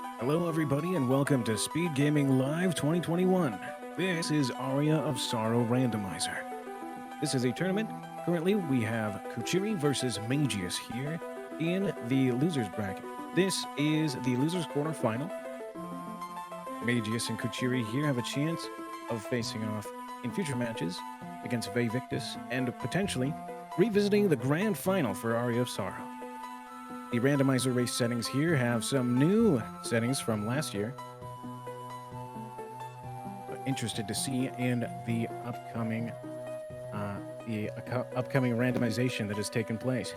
Hello everybody and welcome to SpeedGaming Live 2021. This is Aria of Sorrow Randomizer. This is a tournament. Currently we have Kuchiri versus Mageius here in the losers bracket. This is the losers quarterfinal. Mageius and Kuchiri here have a chance of facing off in future matches against Victus and potentially revisiting the grand final for Aria of Sorrow. The randomizer race settings here have some new settings from last year. But interested to see in the upcoming randomization that has taken place.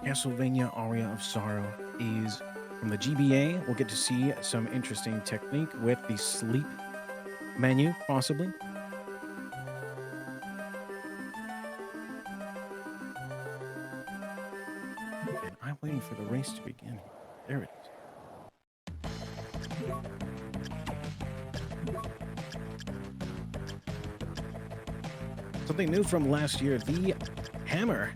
Castlevania Aria of Sorrow is from the GBA. We'll get to see some interesting technique with the sleep menu, possibly. I'm waiting for the race to begin. There it is. Something new from last year, the Hammer,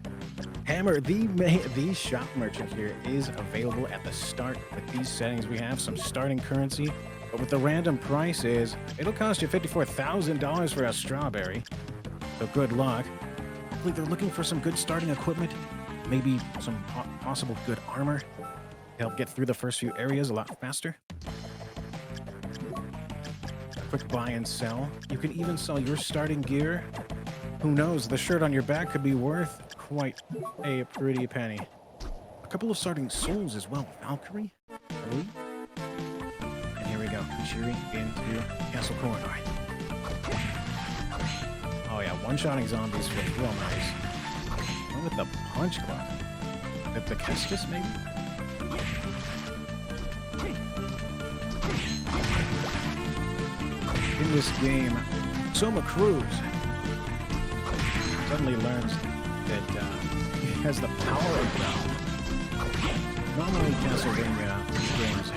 the shop merchant here is available at the start. With these settings, we have some starting currency, but with the random prices, it'll cost you $54,000 for a strawberry. So good luck. Hopefully they're looking for some good starting equipment. Maybe some possible good armor to help get through the first few areas a lot faster. A quick buy and sell. You can even sell your starting gear. Who knows, the shirt on your back could be worth quite a pretty penny. A couple of starting souls as well. Valkyrie, early. And here we go, Kuchiri into Castle Corridor. Oh yeah, one-shotting zombies feels real nice. With the punch club. The Kestis, maybe? In this game, Soma Cruz suddenly learns that he has the power of Bell. Normally, Castlevania games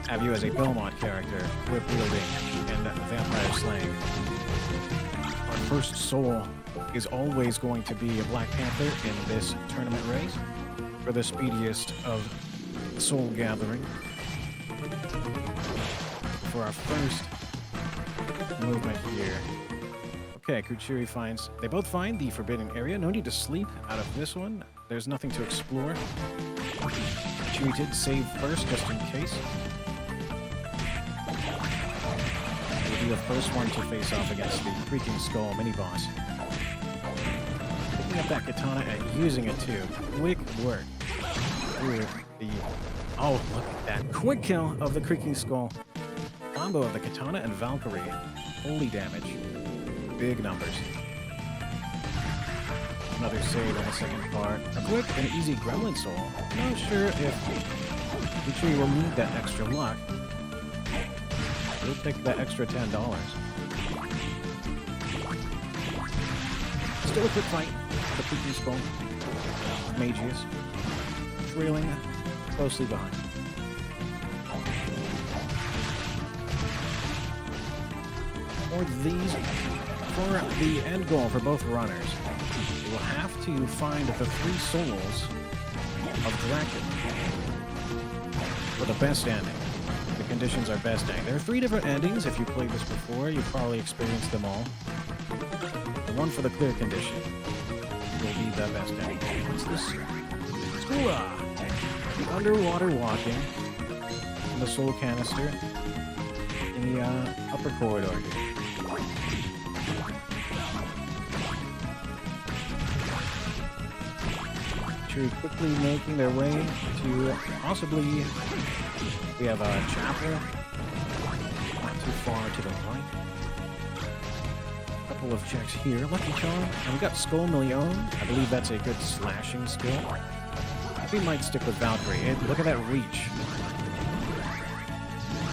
have you as a Belmont character, whip wielding, and vampire slaying. Our first soul is always going to be a Black Panther in this tournament race for the speediest of soul gathering. For our first movement here. Okay, Kuchiri finds, they both find the forbidden area. No need to sleep out of this one. There's nothing to explore. Kuchiri did save first just in case. We'll be the first one to face off against the Creaking Skull mini-boss. Picking up that katana and using it too. Quick work. Oh, look at that. Quick kill of the Creaking Skull. Combo of the katana and Valkyrie. Holy damage. Big numbers. Another save in the second part. A quick and easy Gremlin Soul. Not sure if Kuchiri will need that extra luck. We'll take that extra $10. Still a quick fight. The Creaking Skull. Mageius. Trailing closely behind. For the end goal for both runners, you will have to find the 3 souls of Dracula for the best ending. The conditions are best ending. There are 3 different endings. If you played this before, you've probably experienced them all. The one for the clear condition will be the best ending. What's this? Skula! The underwater walking in the soul canister in the upper corridor here. Quickly making their way to possibly, we have a chapel not too far to the right. A couple of checks here, Lucky Charm, and we got Skull Million. I believe that's a good slashing skill. We might stick with Valkyrie. And look at that reach.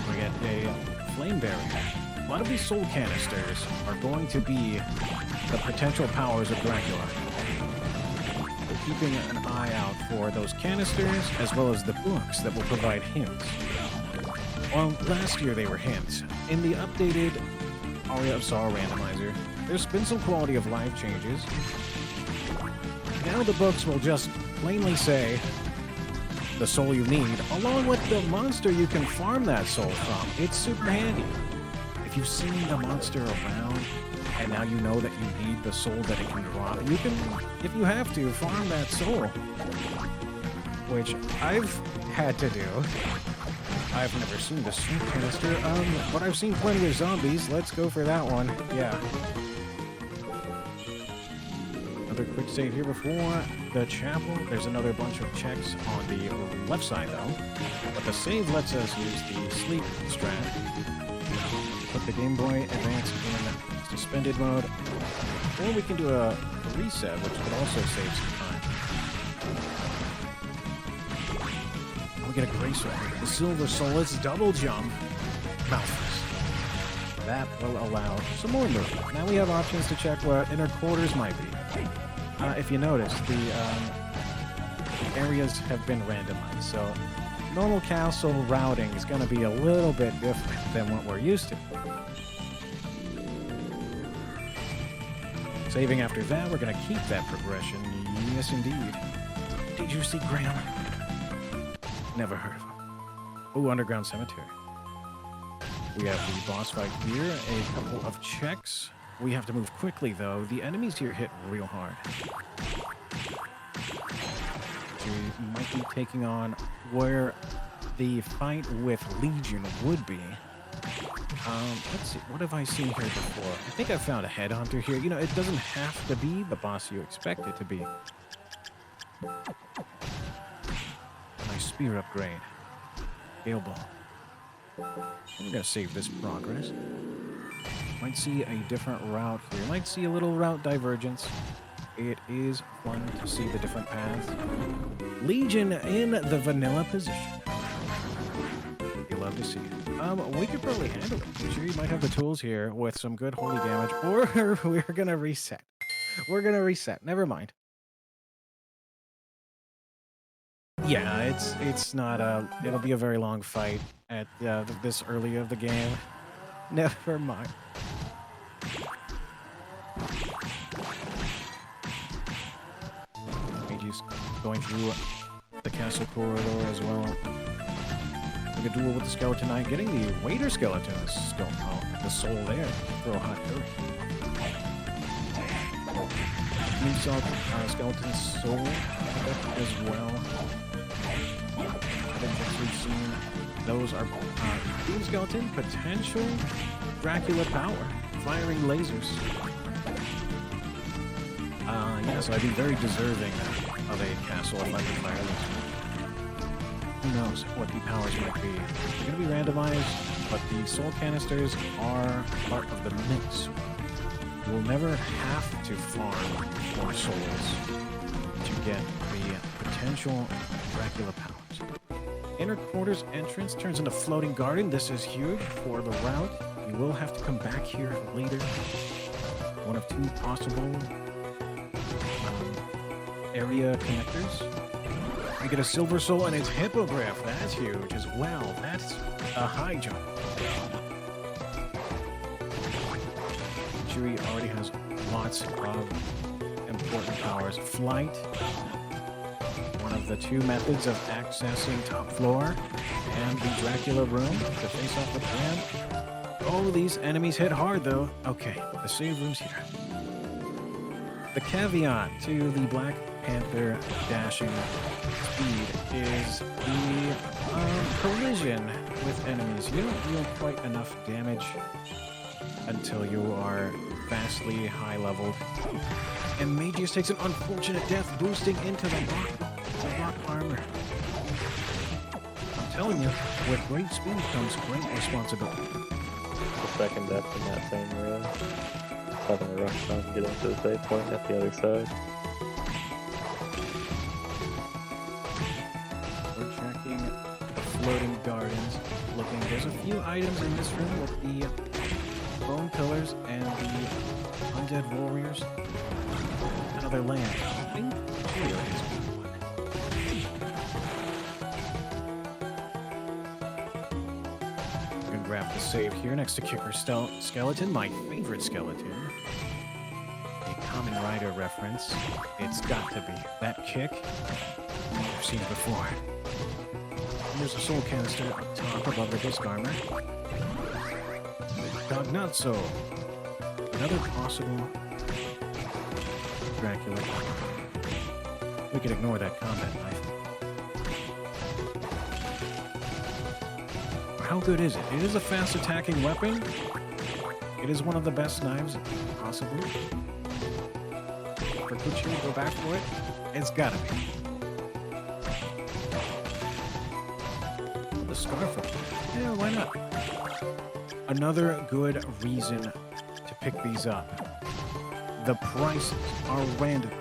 We get a flame barrier. A lot of these soul canisters are going to be the potential powers of Dracula. Keeping an eye out for those canisters, as well as the books that will provide hints. Well, last year they were hints. In the updated Aria of Sorrow randomizer, there's been some quality of life changes. Now the books will just plainly say, the soul you need, along with the monster you can farm that soul from. It's super handy. If you've seen the monster around, and now you know that you need the soul that it can drop, you can, if you have to, farm that soul. Which I've had to do. I've never seen the soul canister, but I've seen plenty of zombies. Let's go for that one. Yeah. Another quick save here before the chapel. There's another bunch of checks on the left side, though. But the save lets us use the sleep strat. Put the Game Boy Advance in suspended mode. Or we can do a reset, which could also save some time. We get a gray soul. The silver soul, it's double jump. Mouths. That will allow some more movement. Now we have options to check what inner quarters might be. If you notice, the areas have been randomized, so normal castle routing is going to be a little bit different than what we're used to. Saving after that, we're going to keep that progression. Yes, indeed. Did you see Graham? Never heard of him. Oh, Underground Cemetery. We have the boss fight here, a couple of checks. We have to move quickly, though. The enemies here hit real hard. We might be taking on where the fight with Legion would be. Let's see. What have I seen here before? I think I found a headhunter here. You know, it doesn't have to be the boss you expect it to be. Nice spear upgrade. Gale Ball. We're going to save this progress. Might see a different route here. Might see a little route divergence. It is fun to see the different paths. Legion in the vanilla position. You love to see it. We could probably handle it. Sure, you might have the tools here with some good holy damage, or we're gonna reset. We're gonna reset. Never mind. Yeah, it's not a. It'll be a very long fight at this early of the game. Never mind. Mageius going through the castle corridor as well. Like a duel with the skeleton knight, getting the waiter skeleton the soul there. Throw a hot curry. New skeleton soul as well. I think we've seen those are Doom Skeleton, potential Dracula power, firing lasers. Yeah, so I'd be very deserving of a castle if I could fire lasers. Who knows what the powers might be. They're going to be randomized, but the soul canisters are part of the mix. You will never have to farm for souls to get the potential Dracula powers. Inner quarters entrance turns into floating garden. This is huge for the route. You will have to come back here later. One of two possible area connectors. You get a silver soul and its hippogriff. That's huge as well. That's a high jump. Kuchiri already has lots of important powers. Flight. One of the two methods of accessing top floor. And the Dracula room to face off with Graham. Oh, these enemies hit hard though. Okay, the save room's here. The caveat to the Black Panther dashing speed is the collision with enemies. You don't deal quite enough damage until you are vastly high leveled. And Mageius takes an unfortunate death, boosting into the rock armor. I'm telling you, with great speed comes great responsibility. The second death in that same room. Having a rough time getting to the save point at the other side. We're checking the floating gardens. Looking, there's a few items in this room with the bone pillars and the undead warriors. Another land. I think Aria is one. We're gonna grab the save here next to Kicker Skeleton, my favorite skeleton. A Kamen Rider reference. It's got to be. That kick, I've seen it before. And there's a soul canister up top above the disc armor. Cognazzo. Another possible Dracula. We could ignore that combat knife. How good is it? It is a fast attacking weapon. It is one of the best knives, possibly. For Kuchiri to go back for it, it's gotta be. The scarf. Yeah, why not? Another good reason to pick these up. The prices are randomized.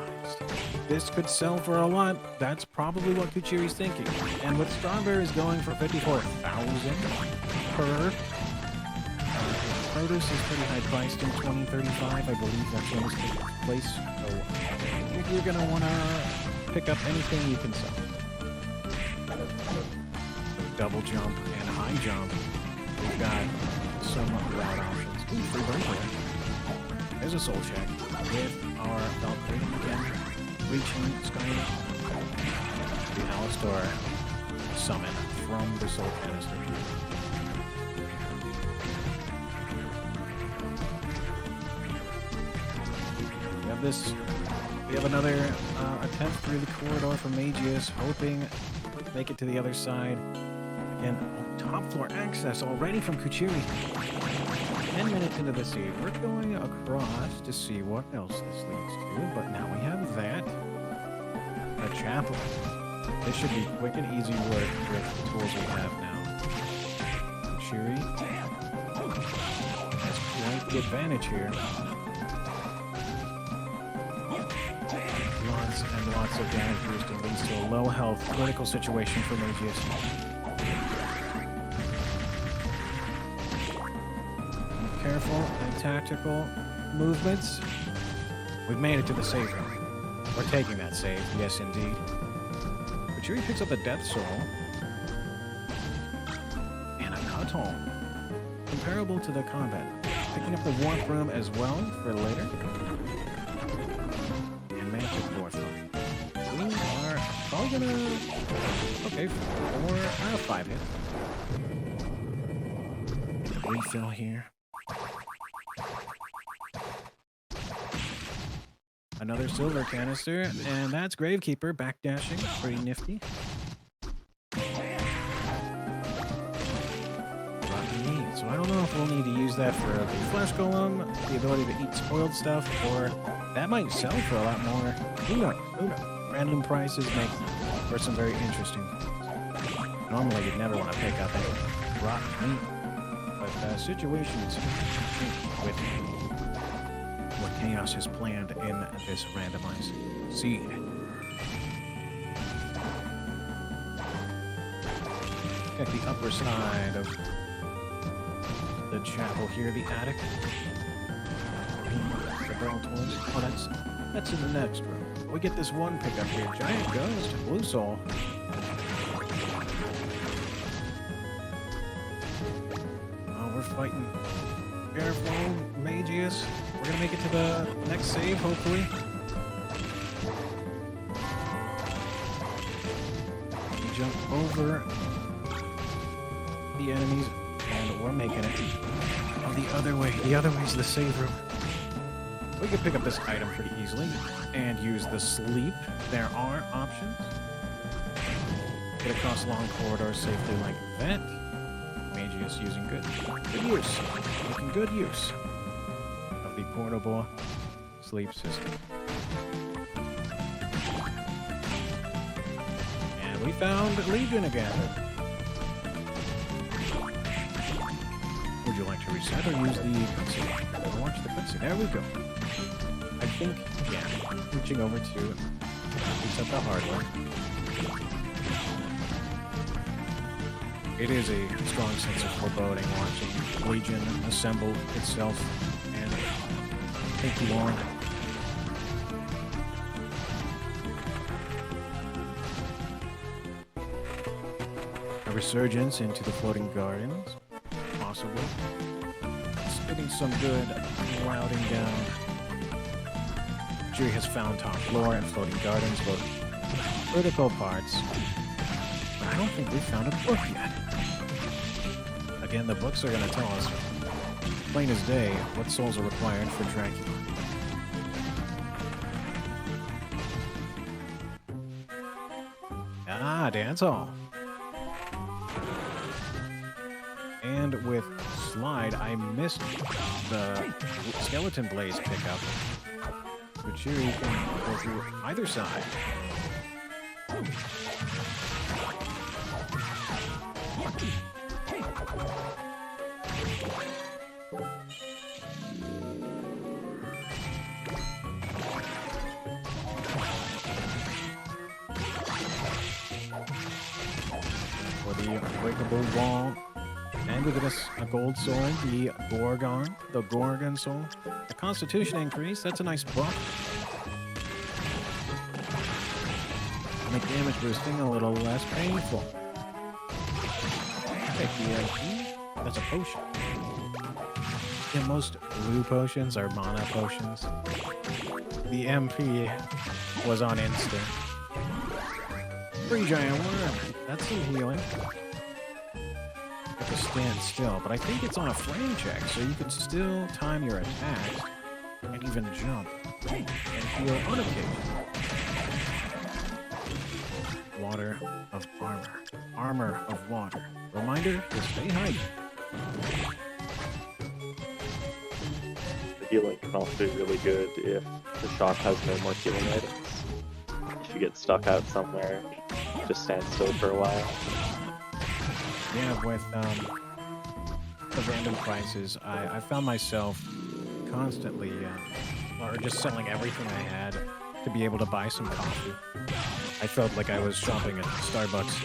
This could sell for a lot. That's probably what Kuchiri's thinking. And with strawberries going for 54,000 per. Produce is pretty high priced in 2035. I believe that's when this takes place. So you're gonna wanna pick up anything you can sell. Double jump and high jump. We've got some route options. Ooh, free burn. There's a soul check with our Valkyrie again. Reaching Sky. The Alistar summon from the soul canister. We have another attempt through the corridor from Mageius, hoping to make it to the other side. Again, top floor access already from Kuchiri. 10 minutes into the siege, we're going across to see what else this leads to, but now we have that. A chapel. This should be quick and easy work with the tools we have now. Kuchiri has quite the advantage here. And lots of damage boosting leads to a low health critical situation for Mageius. Careful and tactical movements. We've made it to the save room. We're taking that save, yes indeed. Kuchiri picks up a Death Soul. And a Cuttle. Comparable to the combat. Picking up the Warp Room as well for later. We are probably gonna... Okay, 4 out of 5 hit. Refill here. Another silver canister, and that's Gravekeeper backdashing. Pretty nifty. So I don't know if we'll need to use that for the Flesh Golem, the ability to eat spoiled stuff, or that might sell for a lot more. Who knows? Who knows? Random prices make for some very interesting things. Normally, you'd never want to pick up any rotten meat, but the situation is with what Chaos has planned in this randomized seed. Check the upper side of the chapel here, the attic. The barrel toys. Oh, that's in the next room. We get this one pickup here. Giant Ghost, Blue Soul. Oh, we're fighting. Careful, Mageius. We're gonna make it to the next save, hopefully. We jump over the enemies, and we're making it. Oh, the other way. The other way is the save room. We can pick up this item pretty easily and use the sleep. There are options. Get across long corridors safely like that. Mageius using good use. Making good use of the portable sleep system. And we found Legion again. Would you like to reset or use the cutscene? Watch the cutscene. There we go. I think, yeah, reaching over to reset the hardware. It is a strong sense of foreboding watching Legion assemble itself and take you on. A resurgence into the floating gardens, possibly. Spitting some good routing down. Kuchiri has found top floor and floating gardens, both critical parts when I don't think we found a book yet. Again, the books are going to tell us, plain as day, what souls are required for Dracula. Ah, dance hall. And with slide, I missed the skeleton blaze pickup. Kuchiri can go through either side. For the unbreakable wall. And we get a gold soul, the Gorgon soul. A constitution increase, that's a nice buff. Make damage boosting a little less painful. Take the MP, that's a potion. Yeah, most blue potions are mana potions. The MP was on instant. Free giant worm, that's some healing. To stand still, but I think it's on a frame check, so you can still time your attacks and even jump and heal on occasion. Water of armor. Armor of water. Reminder to stay hydrated. The healing can also be really good if the shop has no more healing items. If you get stuck out somewhere, just stand still for a while. Yeah, with the random prices, I found myself constantly, or just selling everything I had to be able to buy some coffee. I felt like I was shopping at Starbucks.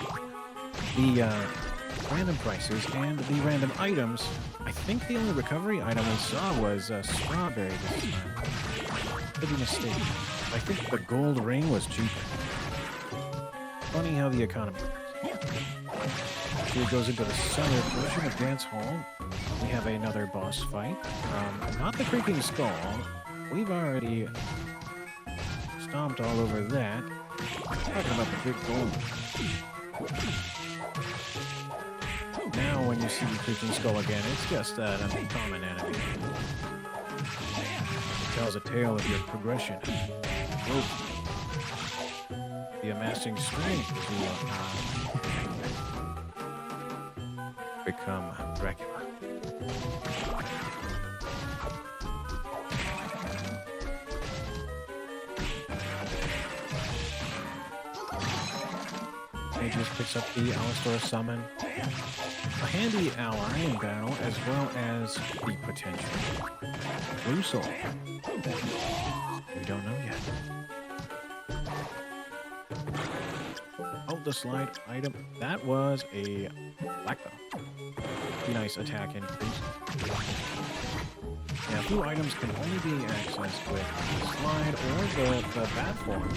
The random prices and the random items, I think the only recovery item we saw was strawberry this time. Could be mistaken. I think the gold ring was cheaper. Funny how the economy works. Here goes into the center portion of Dance Hall. We have another boss fight. Not the Creaking Skull. We've already stomped all over that. Talking about the big gold. Now when you see the Creaking Skull again, it's just an uncommon enemy. It tells a tale of your progression. Growth. The amassing strength to become Dracula. Mageius picks up the Alistar summon. A handy ally in battle, as well as the potential blue soul. We don't know yet. Oh, the slide item. That was a black belt. Nice attack increase. Yeah, blue items can only be accessed with the slide or the bat form.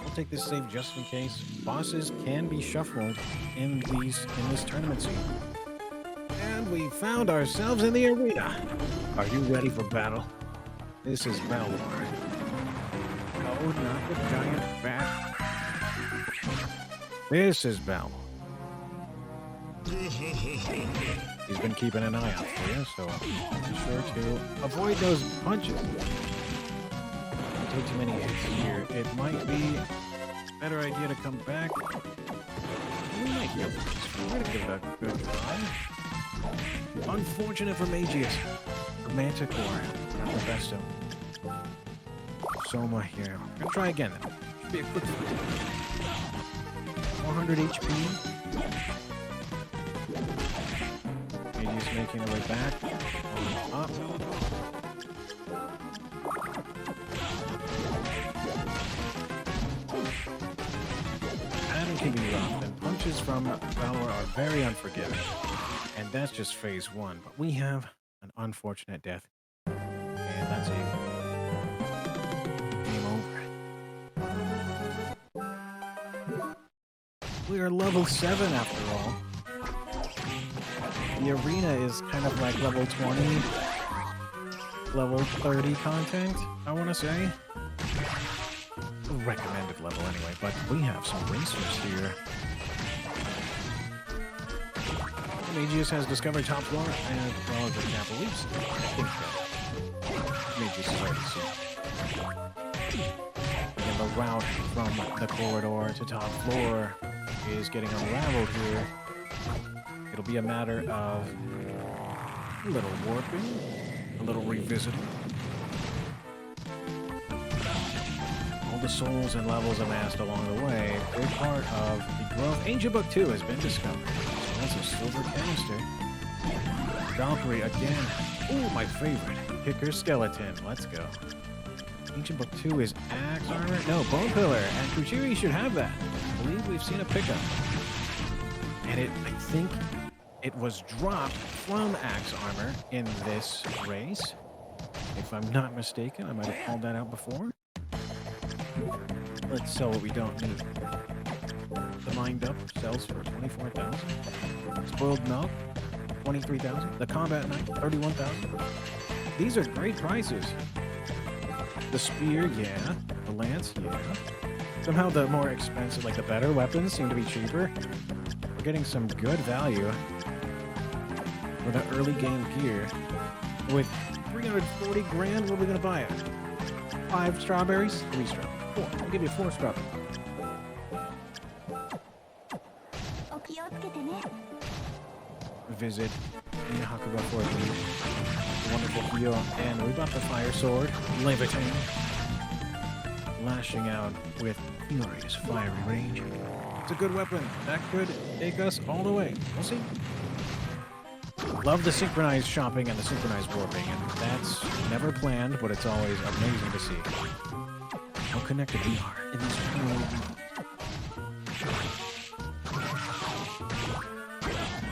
We'll take this save just in case. Bosses can be shuffled in this tournament scene. And we found ourselves in the arena. Are you ready for battle? This is Balor. Oh, not the giant bat. This is Balor. He's been keeping an eye out for you, so be sure to avoid those punches. Don't take too many hits here. It might be a better idea to come back. We might be able to give it a good try. Unfortunate for Mageius. Manticore, not the best of them. Soma here. I'm gonna try again. Should be a quick fight. 400 HP. Mageius making their way back. Up. Adam can be rough, and punches from Valor are very unforgiving. And that's just phase one. But we have an unfortunate death. And that's it. Game over. We are level 7 after all. The arena is kind of like level 20, level 30 content, I want to say. recommended level anyway, but we have some racers here. Mageius has discovered top floor and well as the Chapel Leaps. I think Mageius is already seen. Again, the route from the corridor to top floor is getting unraveled here. It'll be a matter of a little warping, a little revisiting. All the souls and levels amassed along the way, a big part of the growth. Ancient Book 2 has been discovered. That's a silver canister. Valkyrie again. Ooh, my favorite. Kicker skeleton. Let's go. Ancient Book 2 is axe armor. No, bone pillar. And Kuchiri should have that. I believe we've seen a pickup. And I think it was dropped from axe armor in this race. If I'm not mistaken, I might have called that out before. Let's sell what we don't need. The Mind Up sells for 24,000. Spoiled Milk, 23,000. The Combat Knight, 31,000. These are great prices. The Spear, yeah. The Lance, yeah. Somehow the more expensive, like the better weapons seem to be cheaper. We're getting some good value for the early game gear. With 340 grand, what are we gonna buy it? 5 strawberries? 3 strawberries. 4. I'll give you 4 strawberries. Visit Hakuba for the wonderful heal, and we bought the fire sword, levitating, lashing out with furious fiery range. It's a good weapon that could take us all the way. We'll see. Love the synchronized shopping and the synchronized warping, and that's never planned, but it's always amazing to see how connected we are in this world.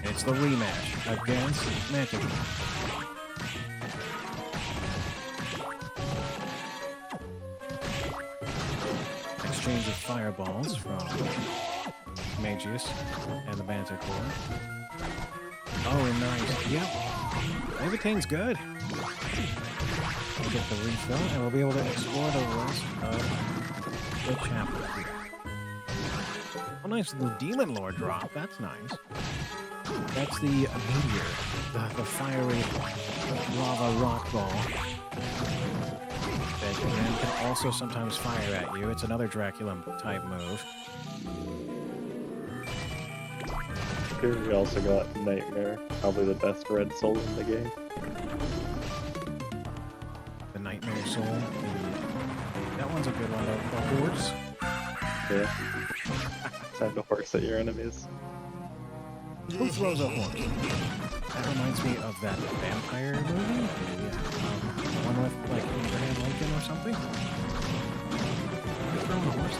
It's the rematch against Mageius. Exchange of fireballs from Mageius and the Manticore. Oh, nice. Yep. Levitating's good. We'll get the refill, and we'll be able to explore the rest of the chapter here. Oh, nice. The Demon Lord drop. That's nice. That's the meteor, the fiery lava rock ball that can also sometimes fire at you. It's another Dracula-type move. Here we also got Nightmare, probably the best red soul in the game. The Nightmare Soul. That one's a good one, though. The horse. Yeah. Send a horse at your enemies. Who throws a horse? That reminds me of that vampire movie. Yeah. The one with, like, Abraham Lincoln or something. Who's throwing a horse?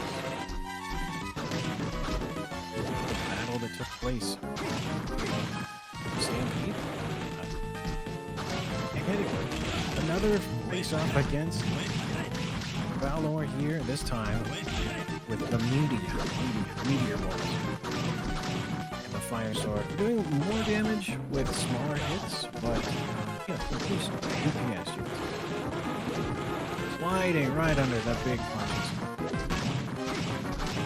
The battle that took place. Stampede? And another face-off against Valor here, this time with the meteor balls. Fire sword. We're doing more damage with smaller hits, but yeah, increase DPS. Sliding right under the big punches.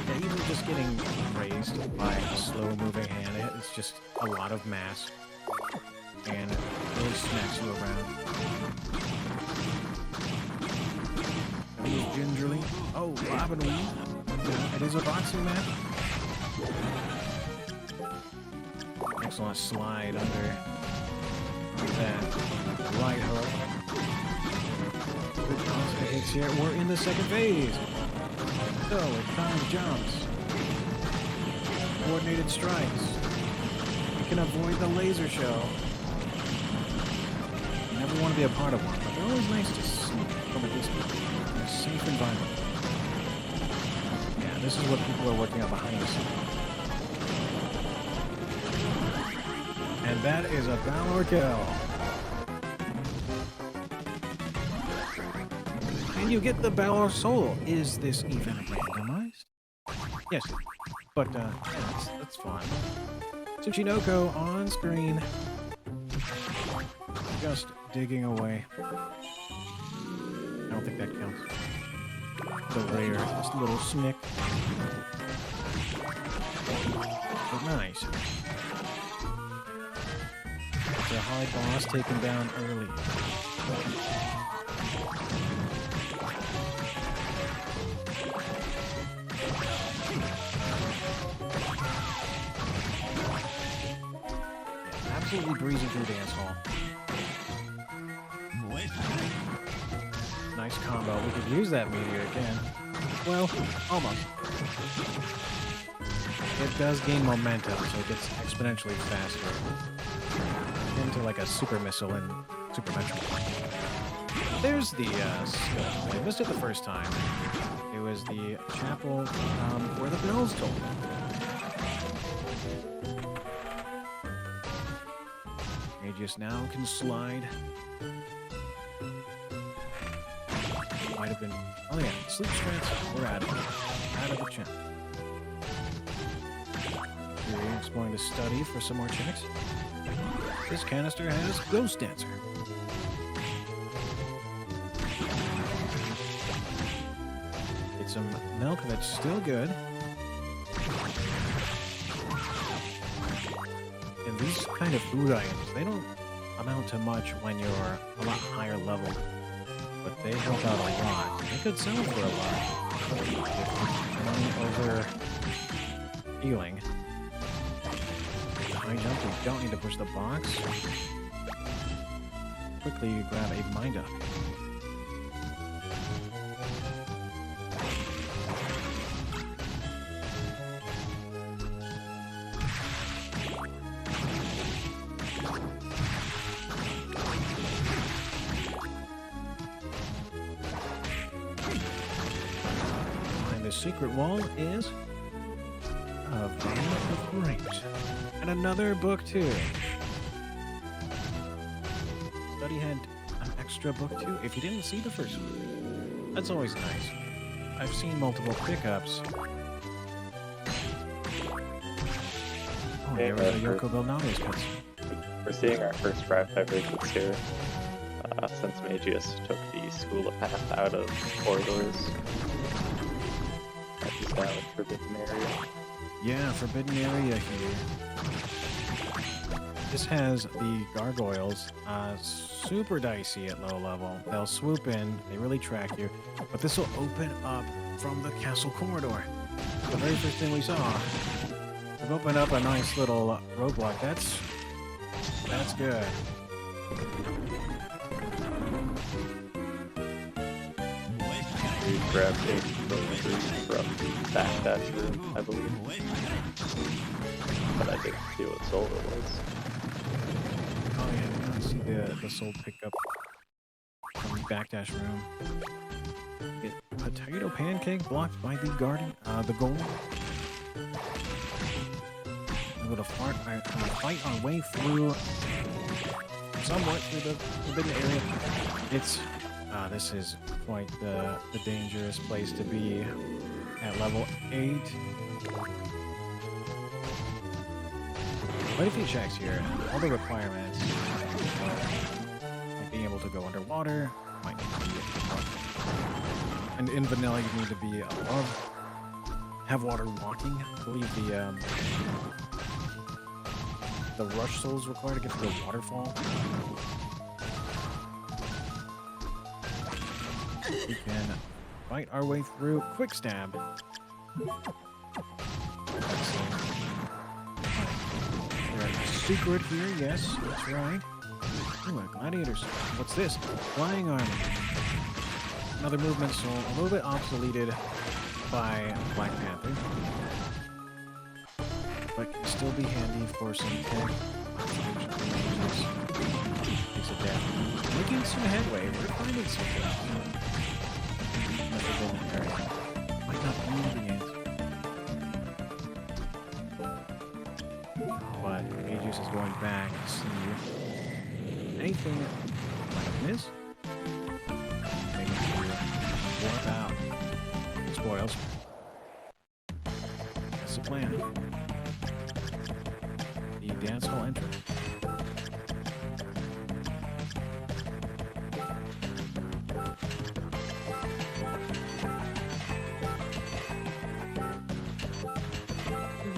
Yeah, even just getting raised by a slow-moving hand, it's just a lot of mass, and it really smacks you around. Moves gingerly. Oh, bob and weave. Yeah, it is a boxing match. Excellent slide under that right hook. Good constant hits here. We're in the second phase. So it comes jumps. Coordinated strikes. We can avoid the laser show. You never want to be a part of one, but they're always nice to see from a distance. In a safe environment. Yeah, this is what people are working on behind the scenes. And that is a Valor kill. And you get the Valor Soul. Is this even randomized? Yes. But, yeah, that's fine. Tsuchinoko on screen. Just digging away. I don't think that counts. The rare, just a little snick. But nice. It's a hard boss taken down early. Yeah, absolutely breezing through dance hall. Nice combo. We could use that meteor again. Well, almost. It does gain momentum, so it gets exponentially faster. Into like a super missile in Super Metroid. There's the skill. I missed it the first time. It was the chapel where the bells toll. Mageius now can slide. Might have been. Oh yeah, sleep strats. We're out of it. Out of the channel. We're exploring the study for some more checks. This canister has Ghost Dancer. Get some milk that's still good. And these kind of food items, they don't amount to much when you're a lot higher level. But they help out a lot. They could sell for a lot. If money over healing. High jump, you don't need to push the box. Quickly you grab a mind up. The secret wall is a Veil of Grapes. And another book too. Study had an extra book too. If you didn't see the first one, that's always nice. I've seen multiple pickups. Oh, there was a Yoko Belnade's cutscene. We're seeing our first route divergence here. Since Mageius took the School of Path out of corridors. He's now in Forbidden Area. Yeah, Forbidden Area here. This has the gargoyles, super dicey at low level. They'll swoop in, they really track you, but this will open up from the castle corridor. The very first thing we saw. We've opened up a nice little roadblock. That's good. We grabbed a from Backdash room, I believe. But I didn't see what soul it was. Oh yeah, we don't see the soul pickup from the Backdash room. Get potato pancake blocked by the guardian, the gold. We're going to fight our way through, somewhat through the forbidden area. It's this is quite the dangerous place to be at level 8. Quite a few checks here. All the requirements. Like being able to go underwater. Might need to be and in vanilla you need to be above. Have water walking. I believe the rush souls required to get to the waterfall. We can fight our way through. Quick stab. Secret here, yes, that's right. Ooh, a gladiator sword. What's this? Flying armor. Another movement soul, a little bit obsoleted by Black Panther. But can still be handy for some tech. Takes it down. Making some headway, we're finding some things. Might not be the answer. But Mageius is going back to see anything like this. Maybe to warp out spoils. That's the plan. The dance hall entrance.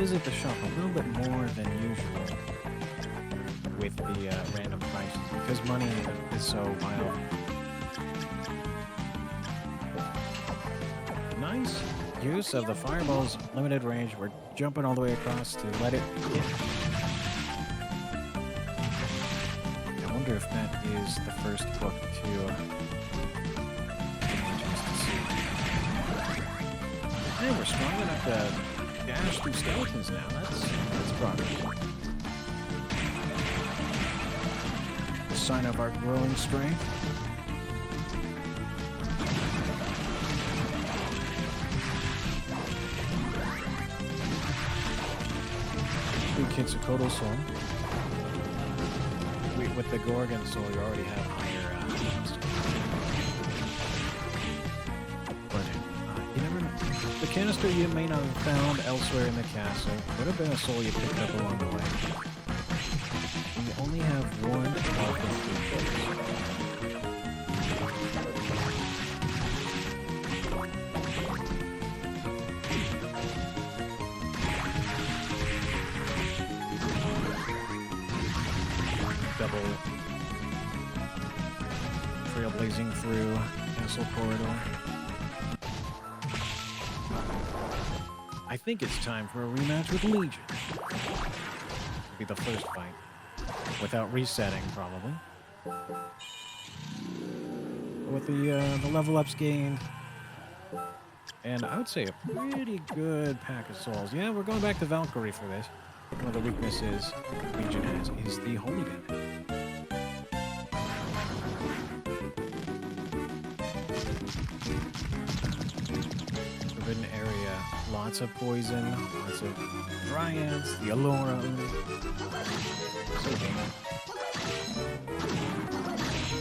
visit the shop a little bit more than usual with the random prices because money is so wild. Nice use of the fireball's limited range. We're jumping all the way across to let it hit. I wonder if that is the first book to and we're strong enough to dash through skeletons now. That's progress. A sign of our growing strength. Quetzalcoatl soul. With the Gorgon soul, you already have higher but you never know. The canister you may not have found elsewhere in the castle would have been a soul you picked up along the way. We only have one of the 3 books. Double trail blazing through castle corridor. I think it's time for a rematch with Legion. It'll be the first fight. Without resetting, probably. With the level ups gained. And I would say a pretty good pack of souls. Yeah, we're going back to Valkyrie for this. One of the weaknesses Legion has is the holy damage. Forbidden area, lots of poison, lots of dryads, the Allura. So dangerous.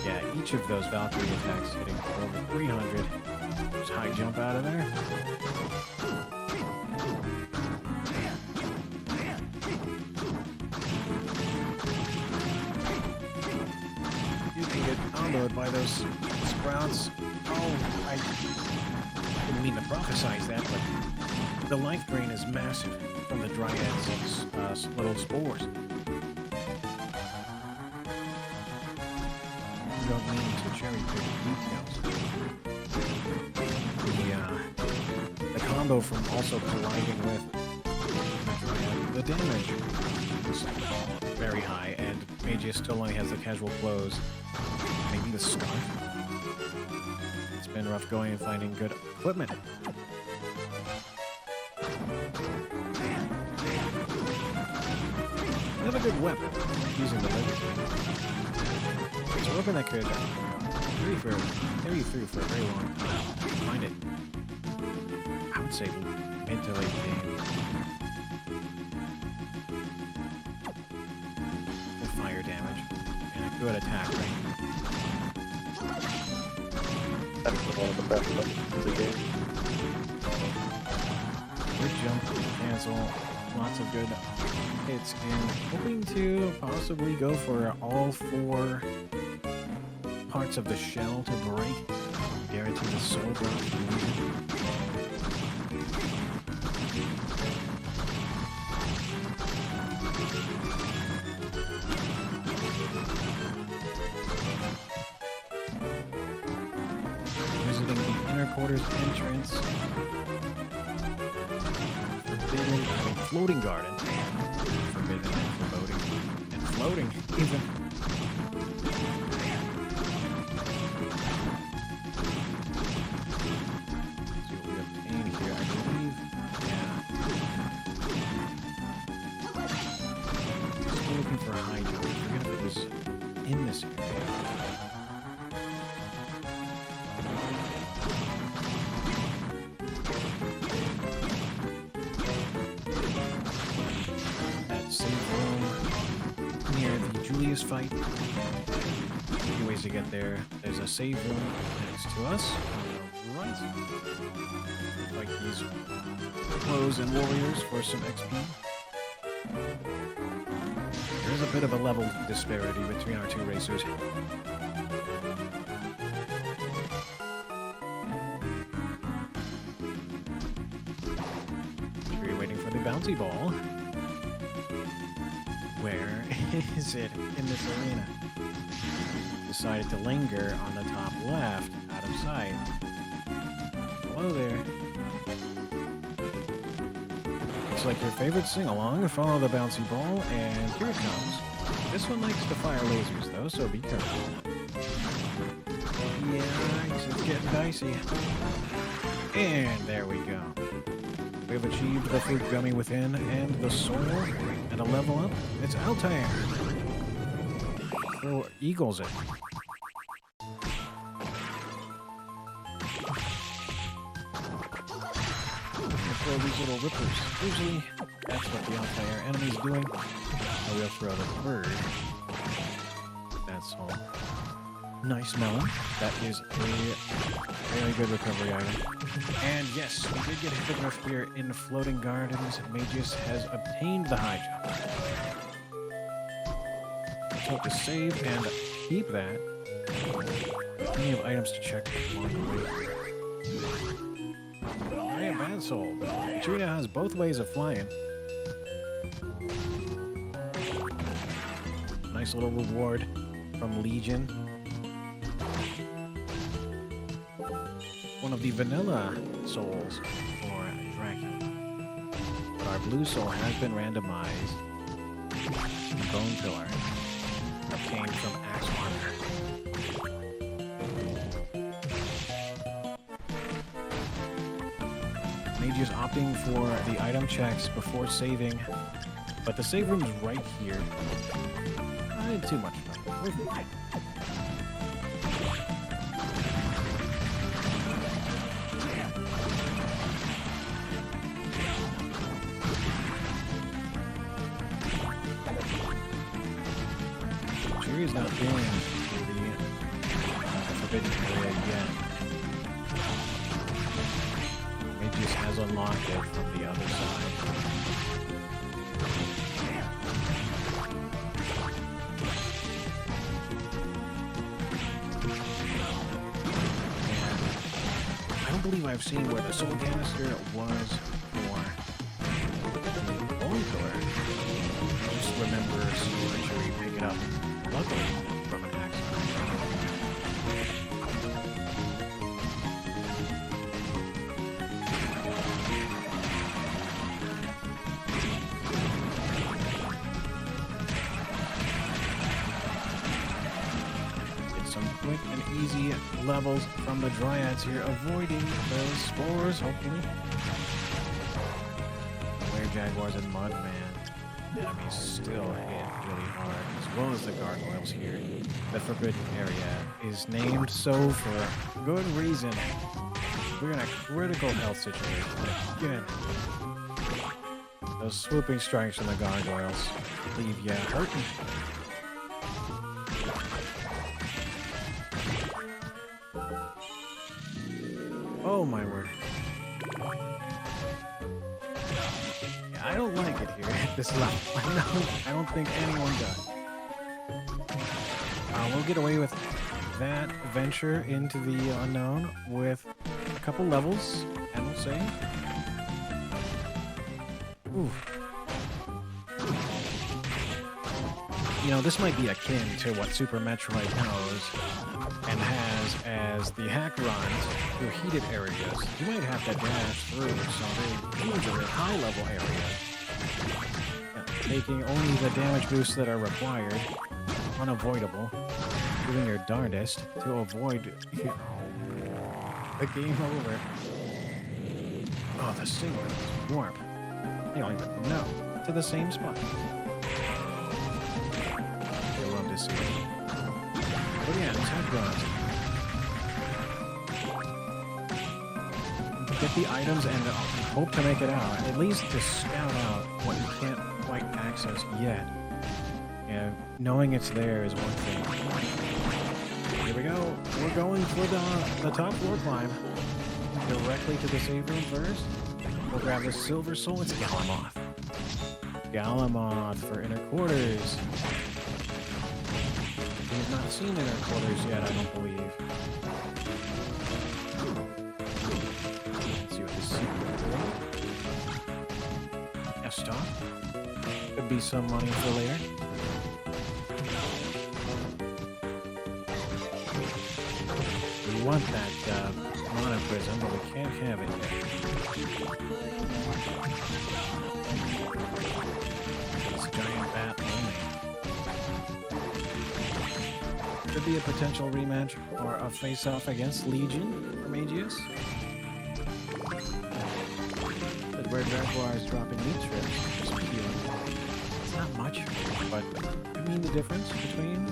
Yeah, each of those Valkyrie attacks hitting over 300. Just high jump out of there. Comboed by those sprouts. Oh, I didn't mean to prophesize that, but the life drain is massive from the Dryad's little spores. You don't mean to cherry pick details. The combo from also colliding with the Dryad, the damage is very high, and Mageius still only has the casual close. Maybe the scarf. It's been rough going and finding good equipment. Another good weapon, using the leverage. It's a weapon that could carry you through for a very long time. Find it, I would say, mid to late game. Good fire damage and a good attack range. That's one of the best weapons in the game. Good jump, cancel, lots of good hits, and hoping to possibly go for all 4 parts of the shell to break. Guarantee the soul drop. Visiting the inner quarters entrance. Forbidden, floating garden. Forbidden and floating. And floating, even. Let's see what we obtain here, I believe. Yeah. Still looking for a high jump. I forget if it was in this area. Fight. A few ways to get there. There's a save room next to us. Right. Fight these foes and warriors for some XP. There's a bit of a level disparity between our 2 racers. We're waiting for the bounce bouncy ball. Where is it in this arena? Decided to linger on the top left, out of sight. Hello there. Looks like your favorite sing-along. Follow the bouncy ball, and here it comes. This one likes to fire lasers, though, so be careful. Yikes, it's getting dicey. And there we go. We have achieved the fruit gummy within and the soul, and a level up. It's Altair. Throw eagles it. Throw these little rippers. Usually, that's what the Altair enemy's doing. Oh, we'll throw the bird. That's all. Nice melon. That is a very good recovery item. And yes, we did get a hippogriff here in Floating Gardens. Mageius has obtained the high jump. Let's hope to save and keep that. Plenty of items to check along the way. Aria Bad Soul. Kuchiri now has both ways of flying. Nice little reward from Legion. One of the vanilla souls for Draken. But our blue soul has been randomized. Bone Pillar. Obtained from Axe Hunter. Mageius opting for the item checks before saving. But the save room is right here. I didn't too much fun. We're fine. Kuchiri's not doing the forbidden area yet. Mageius has unlocked it from the other side. And I don't believe I've seen where the soul canister was for the bone pillar. I just remember seeing Kuchiri pick it up. Luckily, from an accident. Get some quick and easy levels from the Dryads here, avoiding those spores, hopefully. Were Jaguars and Mudman. Enemies still hit really hard, as well as the gargoyles here. The Forbidden Area is named so for good reason. We're in a critical health situation. Again, those swooping strikes from the gargoyles leave you hurting. Oh my word. I don't like it here at this level. I don't think anyone does. We'll get away with that venture into the unknown with a couple levels, and we'll say. Ooh. You know, this might be akin to what Super Metroid knows and has as the hack runs through heated areas. You might have to dash through some very dangerous high-level areas, taking only the damage boosts that are required, unavoidable, doing your darndest to avoid the game over. Oh, the signal is warp. I don't even know. To the same spot. I love to see it. But yeah, it's hack runs. Get the items and hope to make it out. At least to scout out what you can't quite access yet. And knowing it's there is one thing. Here we go. We're going for the top floor climb. Directly to the save room first. We'll grab the silver soul. It's Galamoth. Galamoth for inner quarters. We've not seen inner quarters yet, I don't believe. Let's see what this secret is. Yes, talk. Could be some money for later. We want that mana prism, but we can't have it yet. This giant bat only. Could be a potential rematch or a face-off against Legion for Mageius. But where Jaguar is dropping meat strips, just healing. It's not much, but I mean the difference between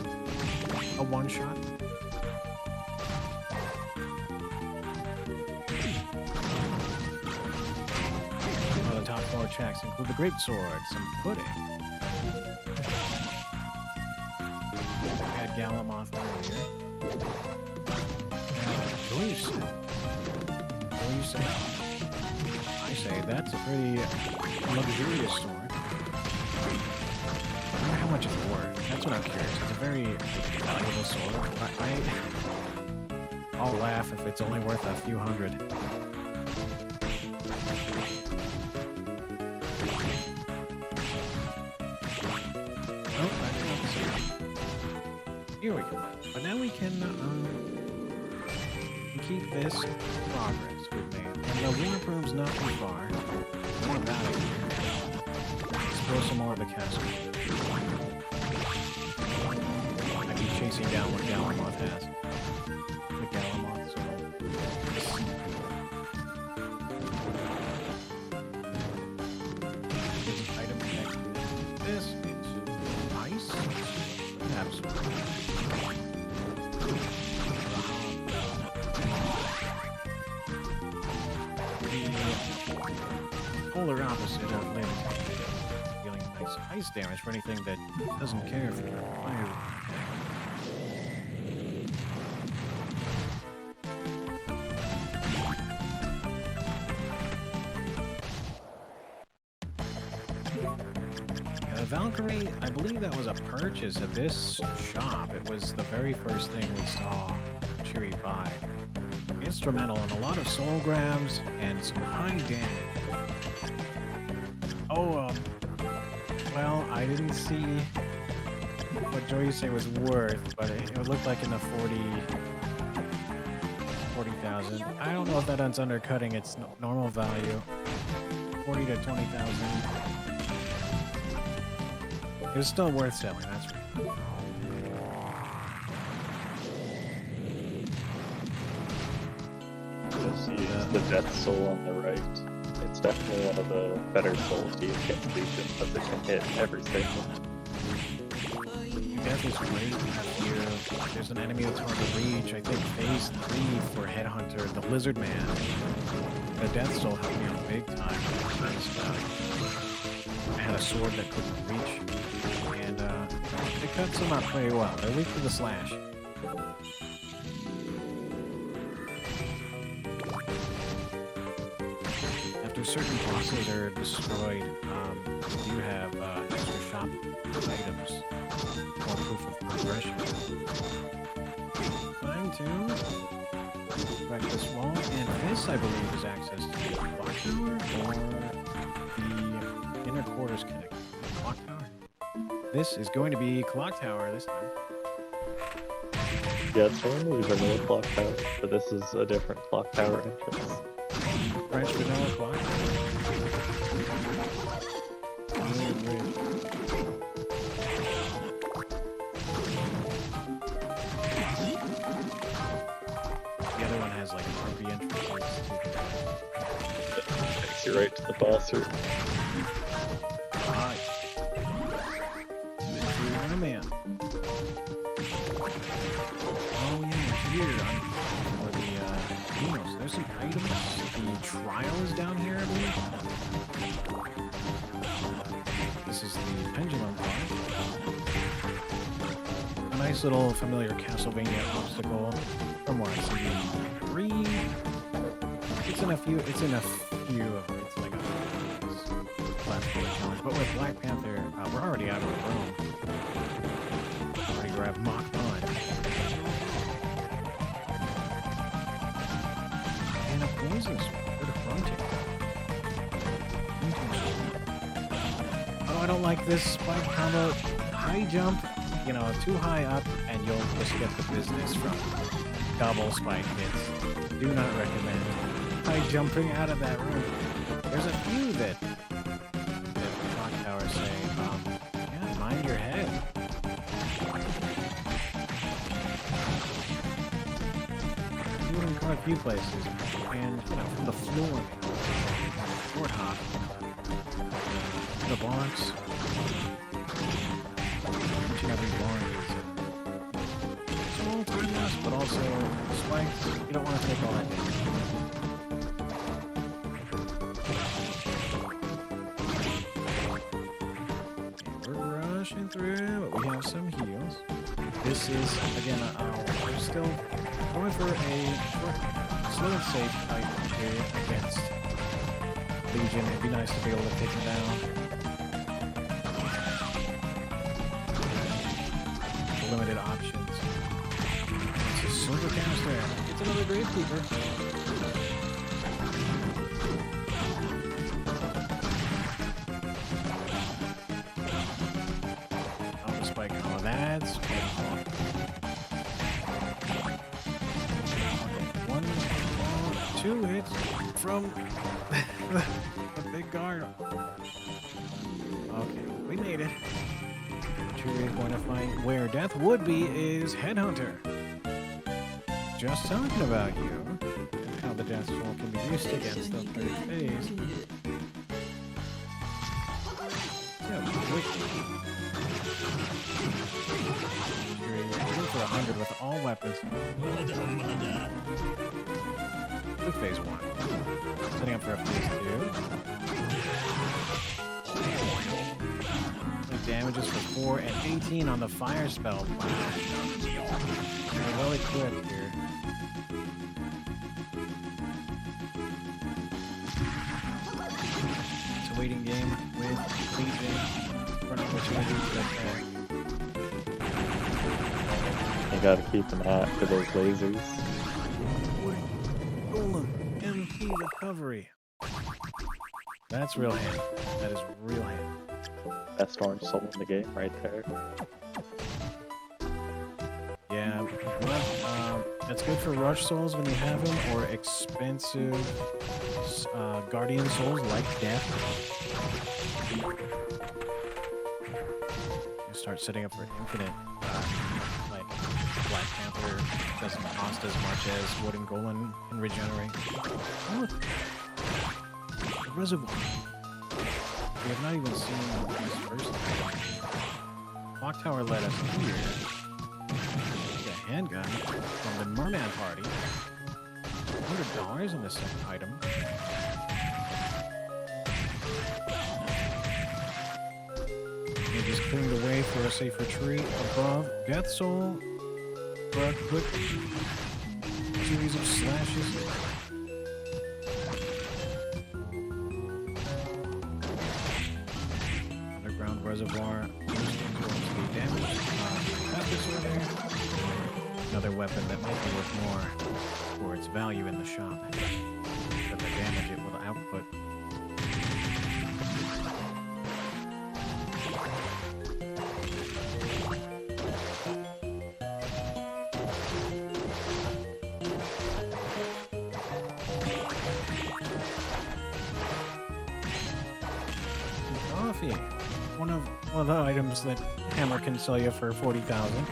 a one-shot. Well, the top 4 checks include the Great Sword, some pudding. Galamoth earlier. What do you say? What do you say? I say that's a pretty luxurious sword. I wonder how much it's worth. That's what I'm curious. It's a very valuable sword. I'll laugh if it's only worth a few hundred. Here we go. But now we can keep this progress we've made. And the warp room's not too far. More about it here. Explore some more of the castle. I'd be chasing down what Galamoth has. The Galamoth, so... There's an item next to this. It's nice. Absolutely. Polar opposite of Lynn, dealing nice ice damage for anything that doesn't care for fire. Yeah, the Valkyrie, I believe that was a purchase of this shop. It was the very first thing we saw Kuchiri buy. Instrumental in a lot of soul grabs and some high damage. Oh, well, I didn't see what Joyce was worth, but it would look like in the 40,000. I don't know if that's undercutting its normal value. 40 to 20,000. It was still worth selling, that's right. Just use the Death Soul on the right. It's definitely one of the better souls to use against Legion because it can hit every signal. Death is great here. There's an enemy that's hard to reach. I think phase 3 for Headhunter, the Lizard Man. The Death Soul helped me out big time. I had a sword that couldn't reach, and it cuts them out pretty well. They're weak to the slash. After certain bosses are destroyed, you have extra shop items or proof of progression. Time to wreck this wall, and this, I believe, is access to the clock tower or the inner quarters connect. Clock tower? This is going to be clock tower this time. Yeah, it's normally vanilla clock tower, but this is a different clock tower entrance. French vanilla clock. The other one has like RP entrances too. Takes you right to the boss room. Alright. You're a man. Oh yeah, here for the Demos. There's some items. The trial is down here, I believe. This is the pendulum bar. A nice little familiar Castlevania obstacle from what I see. 3. It's in a few of them. It's like a platform challenge. But with Black Panther, we're already out of the room. Already grabbed Mach 9. And a poison sword for the frontier. I don't like this spike combo. High jump, you know, too high up, and you'll just get the business from double spike hits. Do not recommend high jumping out of that room. There's a few that the clock towers say, yeah, mind your head. Do it in quite a few places, and you know, from the floor, short hop, the box. Each and every bar is small time loss, but also spikes. You don't want to take all that damage. We're rushing through, but we have some heals. This is, again, we're still going for a short, slow and safe fight here against Legion. It'd be nice to be able to take him down. Limited options. It's a silver canister. It's another Gravekeeper. Oh, the spike. Oh, that's beautiful. Okay, 2 hits from the big guard. Okay, we made it. Kuchiri is going to find where death would be is Headhunter. Just talking about you. And how the death roll can be used against the third phase. So quickly. Kuchiri looking for 100 with all weapons. With phase 1. Setting up for a phase 2. Damages for 4 and 18 on the fire spell. Wow. We're well equipped here. It's a waiting game with Legion for an opportunity to attack. You gotta keep an eye for those lasers. Golem MP recovery. That's real hand. That is real hand. Best orange soul in the game right there. Yeah, well, it's good for rush souls when you have them, or expensive guardian souls like death. You start setting up for infinite, like Black Panther doesn't cost as much as Wooden Golem can regenerate. Oh, look. The reservoir. We have not even seen this first time. Clock Tower led us here. A handgun from the Merman Party. $100 in the second item. They just cleaned the way for a safe retreat above. Death Soul for a quick series of slashes. Reservoir, damage. Another weapon that might be worth more for its value in the shop. But the damage it will output. Coffee. One of the items that Hammer can sell you for 40,000. Oh,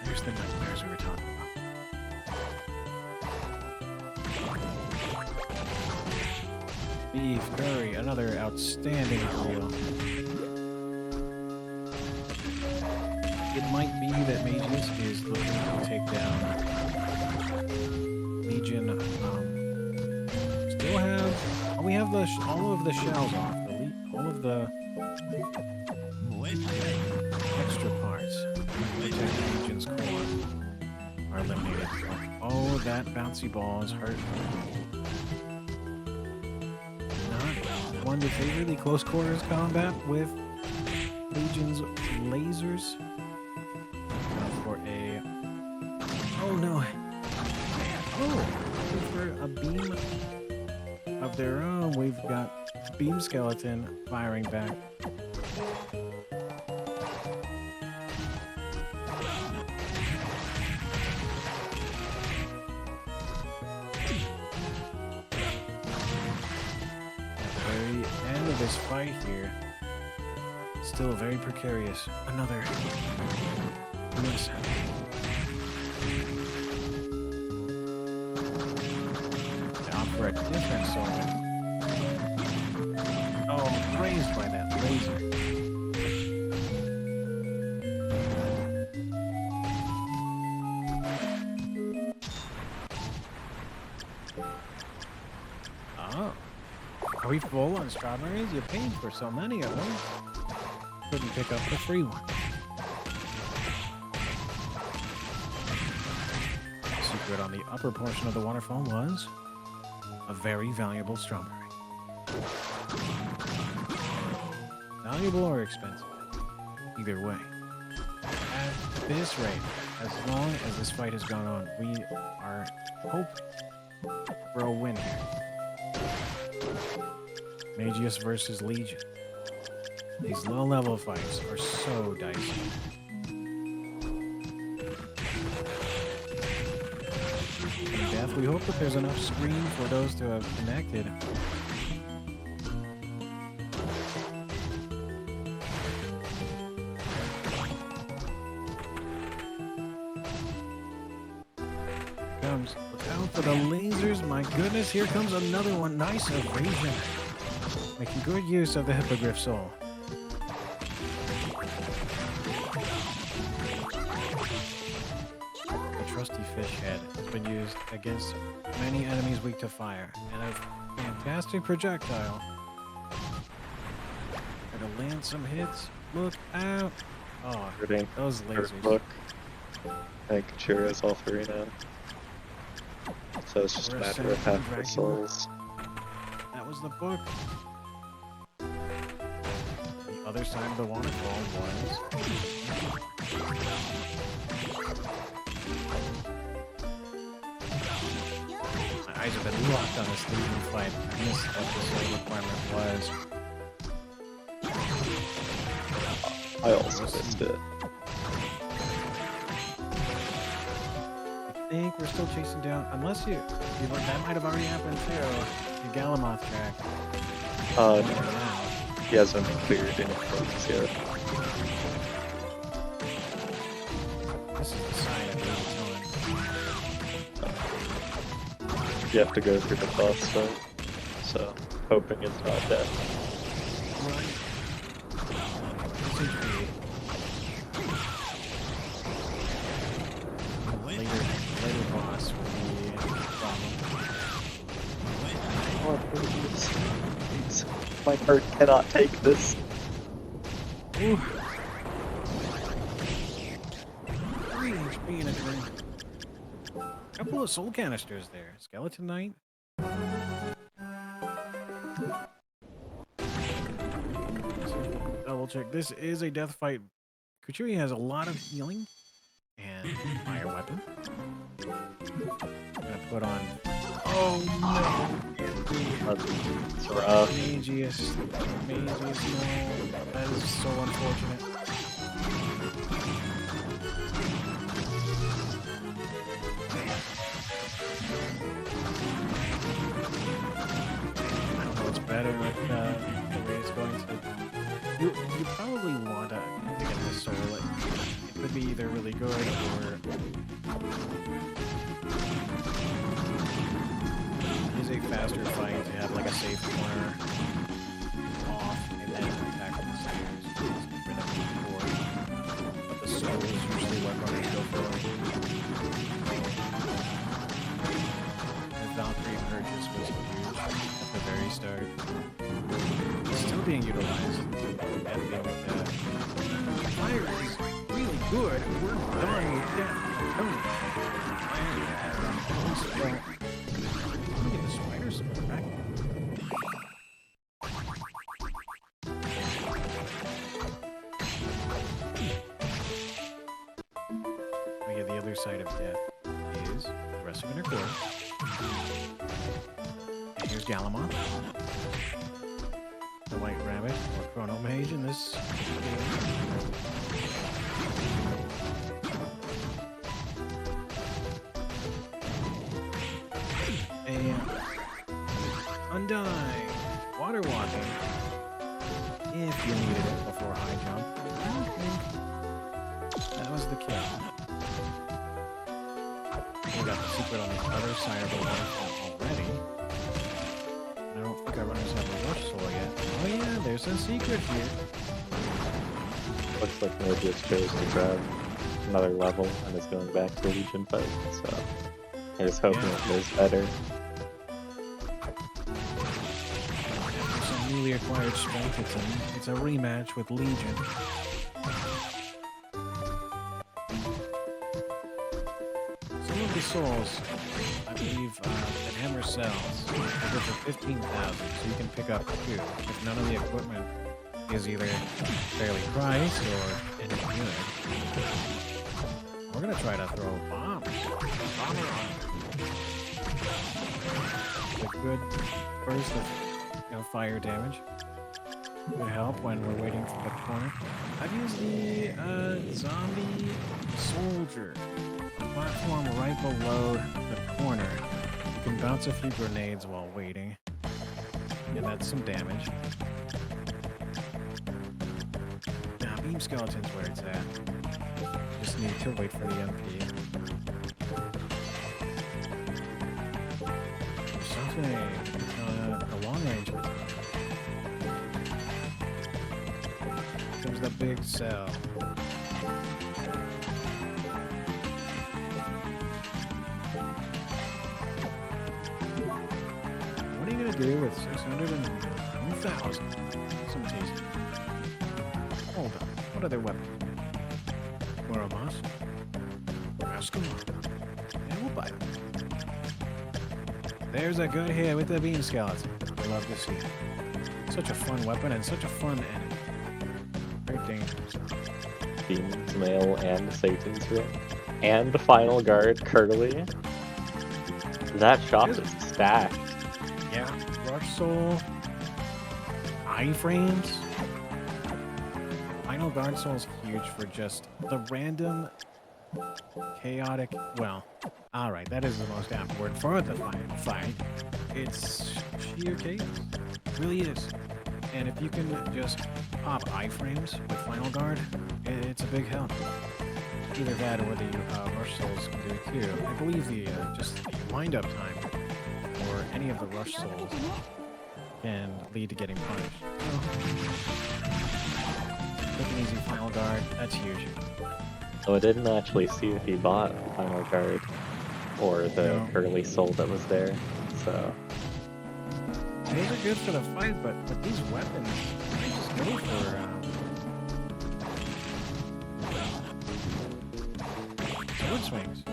there's the nightmares we were talking about. Beef curry, another outstanding meal. It might be that Mageius is looking to take down Legion. Still have, we have all of the shells off. All of the extra parts protect Legion's core are eliminated. Oh, that bouncy ball is hurt. Not one to favorably close quarters combat with Legion's lasers. For a... Oh no! Oh! For a beam of their own, we've got Beam skeleton firing back. Very end of this fight here. Still very precarious. Another miss. Now for a different sword. Oh, grazed by that laser. Oh. Are we full on strawberries? You paid for so many of them. Couldn't pick up the free one. The secret on the upper portion of the waterfall was a very valuable strawberry. Valuable or expensive? Either way. At this rate, as long as this fight has gone on, we are hoping for a win here. Mageius versus Legion. These low level fights are so dicey. In death, we hope that there's enough screen for those to have connected. Comes. Look out for the lasers. My goodness, here comes another one. Nice evasion. Making good use of the Hippogriff Soul. The trusty fish head has been used against many enemies weak to fire, and a fantastic projectile. Gonna land some hits. Look out! Oh, those lasers. Look. I think Kuchiri has all three now. So it's just a matter of half the souls. That was the book. The other side of the waterfall was... My eyes have been locked on this Legion fight. I missed what the soul requirement was. I also missed it. I think we're still chasing down, unless that might have already happened too. The Galamoth track. No. He hasn't been cleared any points yet. This is the sign of the time. You have to go through the boss fight, so hoping it's not death. Right. Later boss will be a problem. Oh, please. My heart cannot take this. Ooh. 3 HP in a drink. Couple of soul canisters there. Skeleton Knight. Double check. This is a death fight. Kuchiri has a lot of healing and fire weapon. I'm gonna put on. Oh no! It's rough. Mageius, no. That is so unfortunate. I don't know what's better with the way it's going to. You probably want to get the soul. It could be either really good or. Is a faster fight to have like a safe corner off and then attack with the stairs. Just get rid of the core. But the soul is usually what runners go for. The Valkyrie purchase was huge at the very start. It's still being utilized and being with that. Fire is really good. We're done with death. Fire. The spiders are back. Okay, the other side of death is the rest of inner core. And here's Galamoth. the White Rabbit, or Chrono Mage in this game. And Undyne, Water Walking, if you needed it before high jump. I don't think that was the kill. We got the secret on the other side of the waterfall already. I don't think our runners have a rush soul yet. Oh yeah, there's a secret here. Looks like Mageius chose to grab another level and is going back to Legion fight, so I'm just hoping it goes better. After some newly acquired strength, it's a rematch with Legion. Some of the souls, I believe, that Hammer sells are good for 15,000, so you can pick up 2. If none of the equipment is either fairly priced or any good. We're gonna try to throw bombs. Bomber on. A good burst of fire damage. Would help when we're waiting for the corner. I've used the zombie soldier. The platform right below the corner. You can bounce a few grenades while waiting. And that's some damage. Now, beam skeleton's where it's at. Just need to wait for the MP. Something, a long range. Comes the big cell. What are you gonna do with 600 and 1,000? Some tasty. Hold on. What other weapons? Moromas? Rascalon. And we'll buy them. There's a good hit with the beam skeleton. I love to see it. Such a fun weapon and such a fun enemy. Very dangerous. Beam's Mail and Satan's Ring. And the final guard, Curly. That shop is stacked. Yeah, Rush Soul, iframes. Final Guard Soul is huge for just the random, chaotic. Well, alright, that is the most apt word for the final fight. It's sheer chaos. It really is. And if you can just pop iframes with Final Guard, it's a big help. Either that or the Rush Souls can do it too. I believe the just the wind-up time or any of the Rush Souls can lead to getting punished. So, quick and easy Final Guard, that's huge. So I didn't actually see if he bought Final Guard or the Curly Soul that was there, so... Those are good for the fight, but these weapons, they just go for sword swings.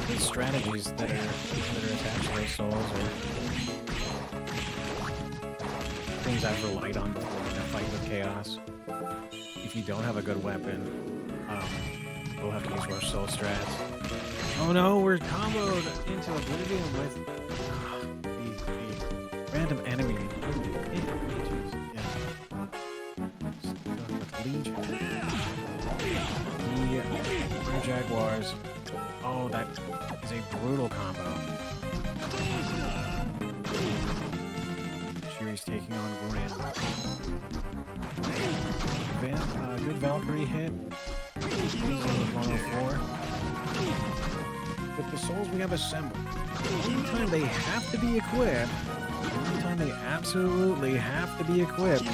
These strategies that are attached to those souls are things I've relied on before in a fight with chaos. If you don't have a good weapon, we'll have to use Rush Soul strats. Oh no, we're comboed into oblivion with the random enemy. Legion. The Jaguars. Oh, that is a brutal combo. Kuchiri's taking on Grim. Good Valkyrie hit. 104. With the souls we have assembled, the only time they have to be equipped, the only time they absolutely have to be equipped,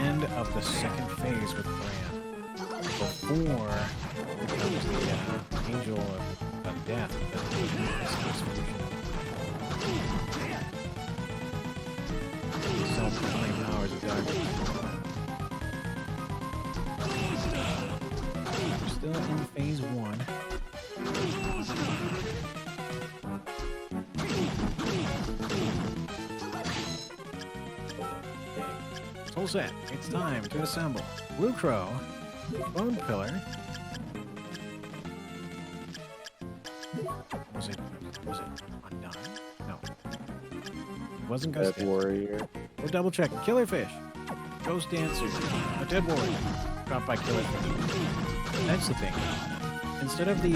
end of the second phase with Graham. Before it becomes the Angel of Death. Self-proclaimed powers of darkness. We're still in phase 1. Soul set. It's time to assemble. Blue Crow, Bone Pillar. Was it Undyne? No. It wasn't Dead Ghost Dancer. Warrior. We're double checking. Killerfish. Ghost Dancer. A Dead Warrior. Dropped by Killerfish. That's the thing. Instead of the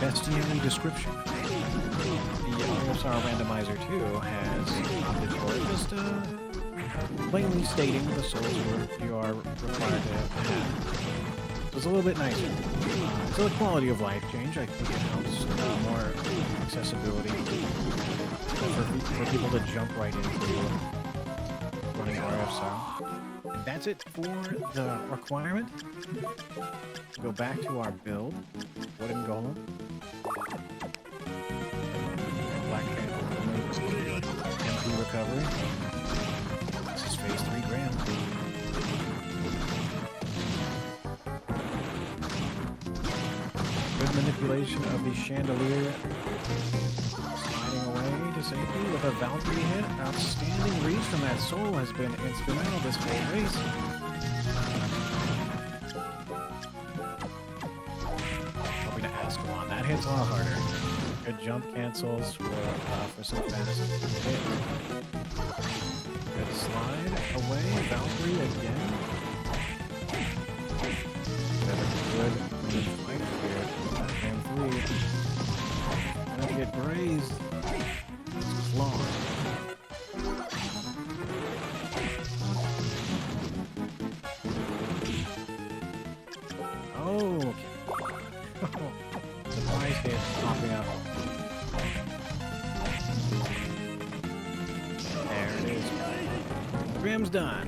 bestiary description, the Aria Randomizer 2 has opted for just plainly stating the souls you are required to have. So it's a little bit nicer. So the quality of life change, I think it helps more accessibility for people to jump right into running RF. And that's it for the requirement. Go back to our build. Wooden Golem. Black Panther. MP recovery. This is phase 3 grand. Good manipulation of the chandelier. Sliding away to safety with a Valkyrie hit. Outstanding reach from that soul has been instrumental this whole race. Hoping to ask one. That hits a lot harder. Good jump cancels for some fast hits. Good slide away. Valkyrie again. Good fight here. And 3. Gonna get grazed. It's clawed. Oh, okay. Surprise hit popping up. There it is. Grim's done.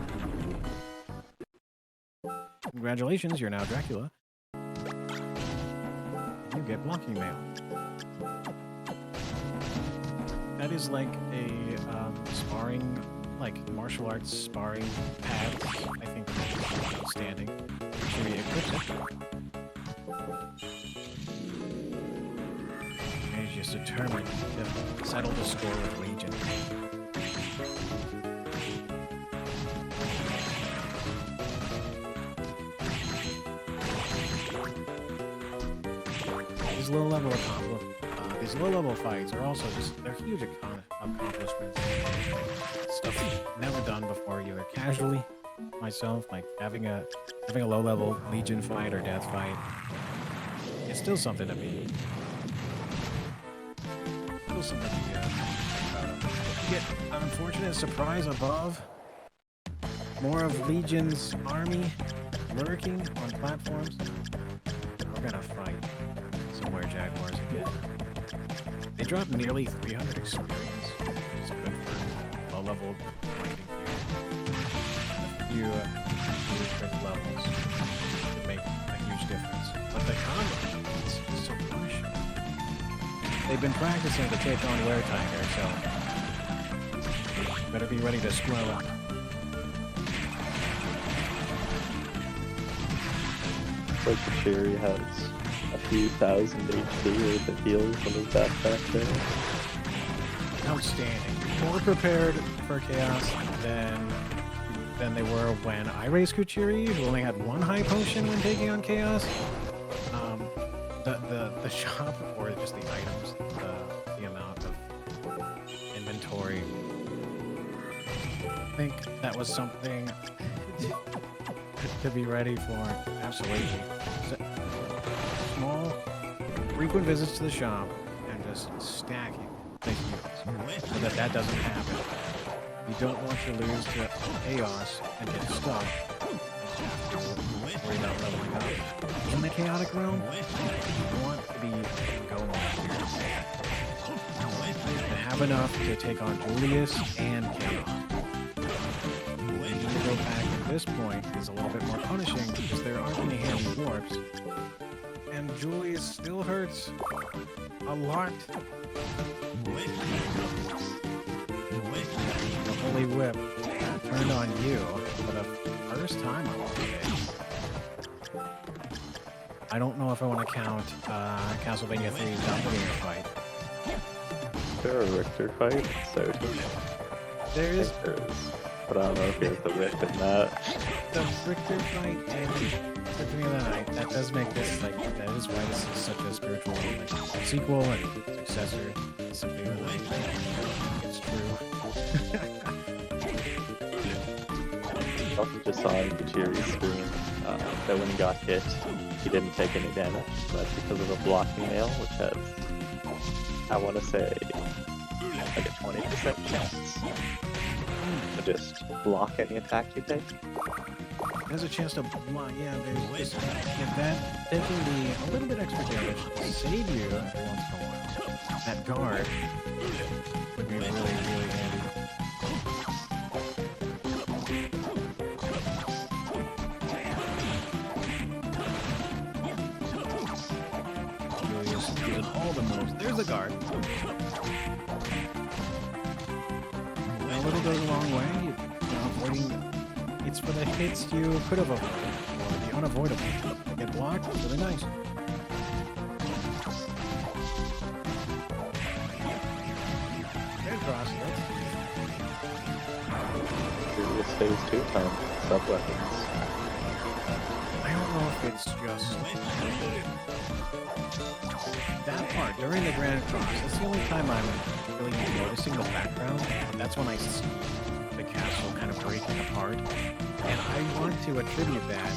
Congratulations, you're now Dracula. You get blocking mail. That is like a sparring, like martial arts sparring pad. I think standing. Should we equip it? And he's just determined to settle the score with Legion. These these low-level fights are also they're huge accomplishments. Stuff I've never done before, either casually, myself, like having a low-level Legion fight or death fight. It's still something to be. Still something to be. You get an unfortunate surprise above. More of Legion's army lurking on platforms. We're gonna fight somewhere Jaguars again. They dropped nearly 300 experience, which is good for low-level fighting here. A few quick levels can make a huge difference. But the combat is so punishing. They've been practicing to take on Were Tiger, so better be ready to square up. Like Kuchiri has a few thousand HP worth of heals on his backpack there. Outstanding. More prepared for chaos than they were when I raced Kuchiri, who only had one high potion when taking on chaos. The shop, or just the items, the amount of inventory. I think that was something to be ready for. Absolutely. Small, frequent visits to the shop and just stacking the heals so that doesn't happen. You don't want to lose to chaos and get stuck worry about leveling up. In the chaotic realm, you want to be going here and have enough to take on Julius and chaos. To go back at this point is a little bit more punishing because there aren't any heavy warps. And Julius still hurts a lot. The Holy Whip turned on you for the first time I want to say. I don't know if I want to count Castlevania 3's Doppelganger fight. Is there a Richter fight? So there is. But I don't know if he has the Rift in that. The Richter fight and Symphony of the Night, that does make this, like, that is why this is such a spiritual, like, sequel and successor to Symphony of the Night. It's true. I also just saw on Kuchiri's stream that when he got hit, he didn't take any damage. That's because of a blocking nail, which has, I want to say, like a 20% chance to just block any attack you take. There's a chance to block. Yeah, there's just that taking a little bit extra damage to save you every once in a while. That guard would be really, really handy. Julius doing all the moves. There's the guard. A little goes a long way. You know, avoiding. It's for the hits you could have avoided, or the unavoidable. They get blocked, really nice. Good cross, This phase 2 time, sub-weapons. I don't know if it's just that part during the Grand Cross. That's the only time I'm really noticing the background. That's when I see the castle kind of breaking apart. And I want to attribute that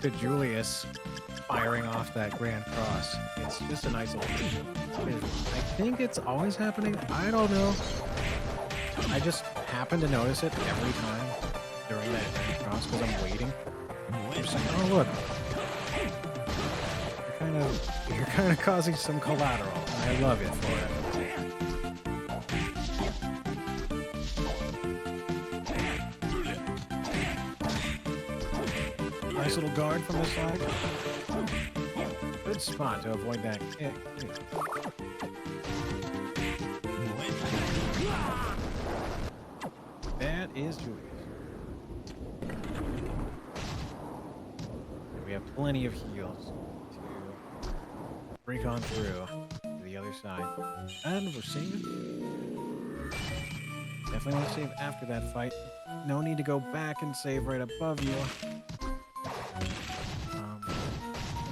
to Julius firing off that Grand Cross. It's just a nice little thing. I think it's always happening. I don't know. I just happen to notice it every time during that Grand Cross because I'm waiting. I'm just like, oh look. You're kind of causing some collateral. I love it for it. Nice little guard from the side. Good spot to avoid that kick. That is Julius. And we have plenty of heals to break on through to the other side. And we're saving. Definitely want to save after that fight. No need to go back and save right above you.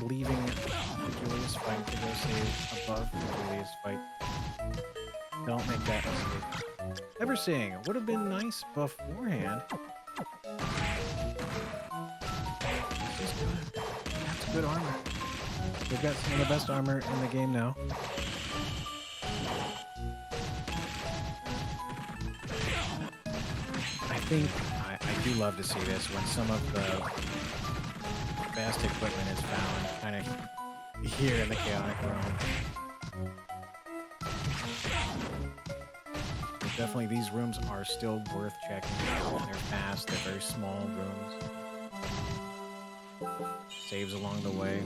Leaving the Julius fight to go save above the Julius fight. Don't make that mistake. Ever saying it would have been nice beforehand. This is good. That's good armor. We've got some of the best armor in the game now. I think I do love to see this when some of the best equipment is found kind of here in the Chaotic Realm. But definitely these rooms are still worth checking out. They're fast, they're very small rooms. Saves along the way.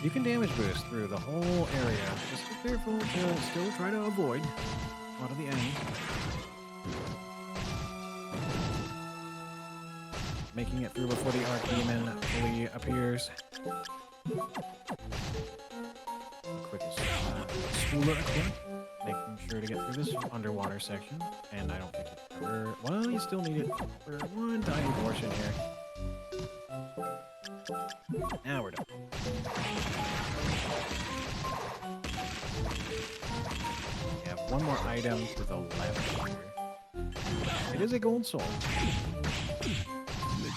You can damage boost through the whole area. Just be careful to still try to avoid a lot of the enemies. Making it through before the Archdemon fully appears. Quick schooler equip. Making sure to get through this underwater section. And I don't think it's ever... Well, you still need it for one tiny portion here. Now we're done. We have one more item to the left here. It is a gold soul.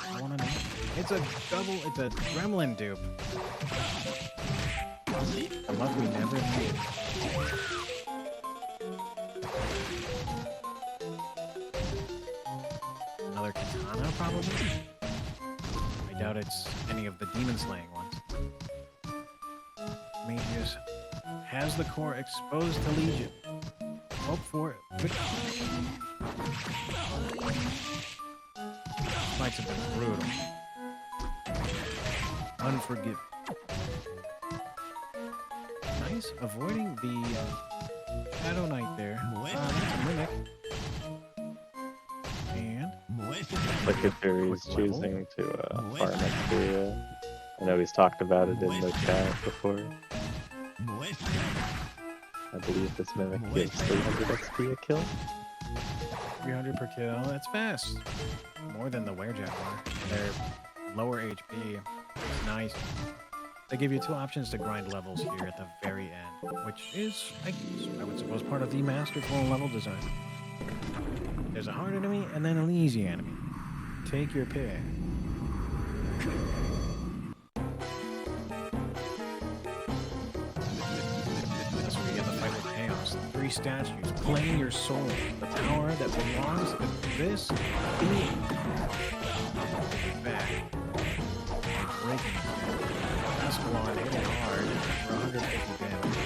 I wanna know. It's a gremlin dupe. A luck we never need. Another katana, probably? I doubt it's any of the demon slaying ones. Mageius has the core exposed to Legion. Hope for it. Good. Fights have been brutal. Unforgiving. Nice, avoiding the Shadow Knight there. That's a mimic. And... Like if Aries choosing to farm Aria. I know he's talked about it in the chat before. I believe this mimic gives 300 XP a kill. 300 per kill, that's fast. More than the Werejaguar. They're lower HP. It's nice. They give you two options to grind levels here at the very end, which is, I would suppose, part of the masterful level design. There's a hard enemy and then an easy enemy. Take your pick. That's where you get the fight with chaos. Three statues claim your soul, the power that belongs to this being. Back. Breaking. Escalon hitting hard for 150 damage.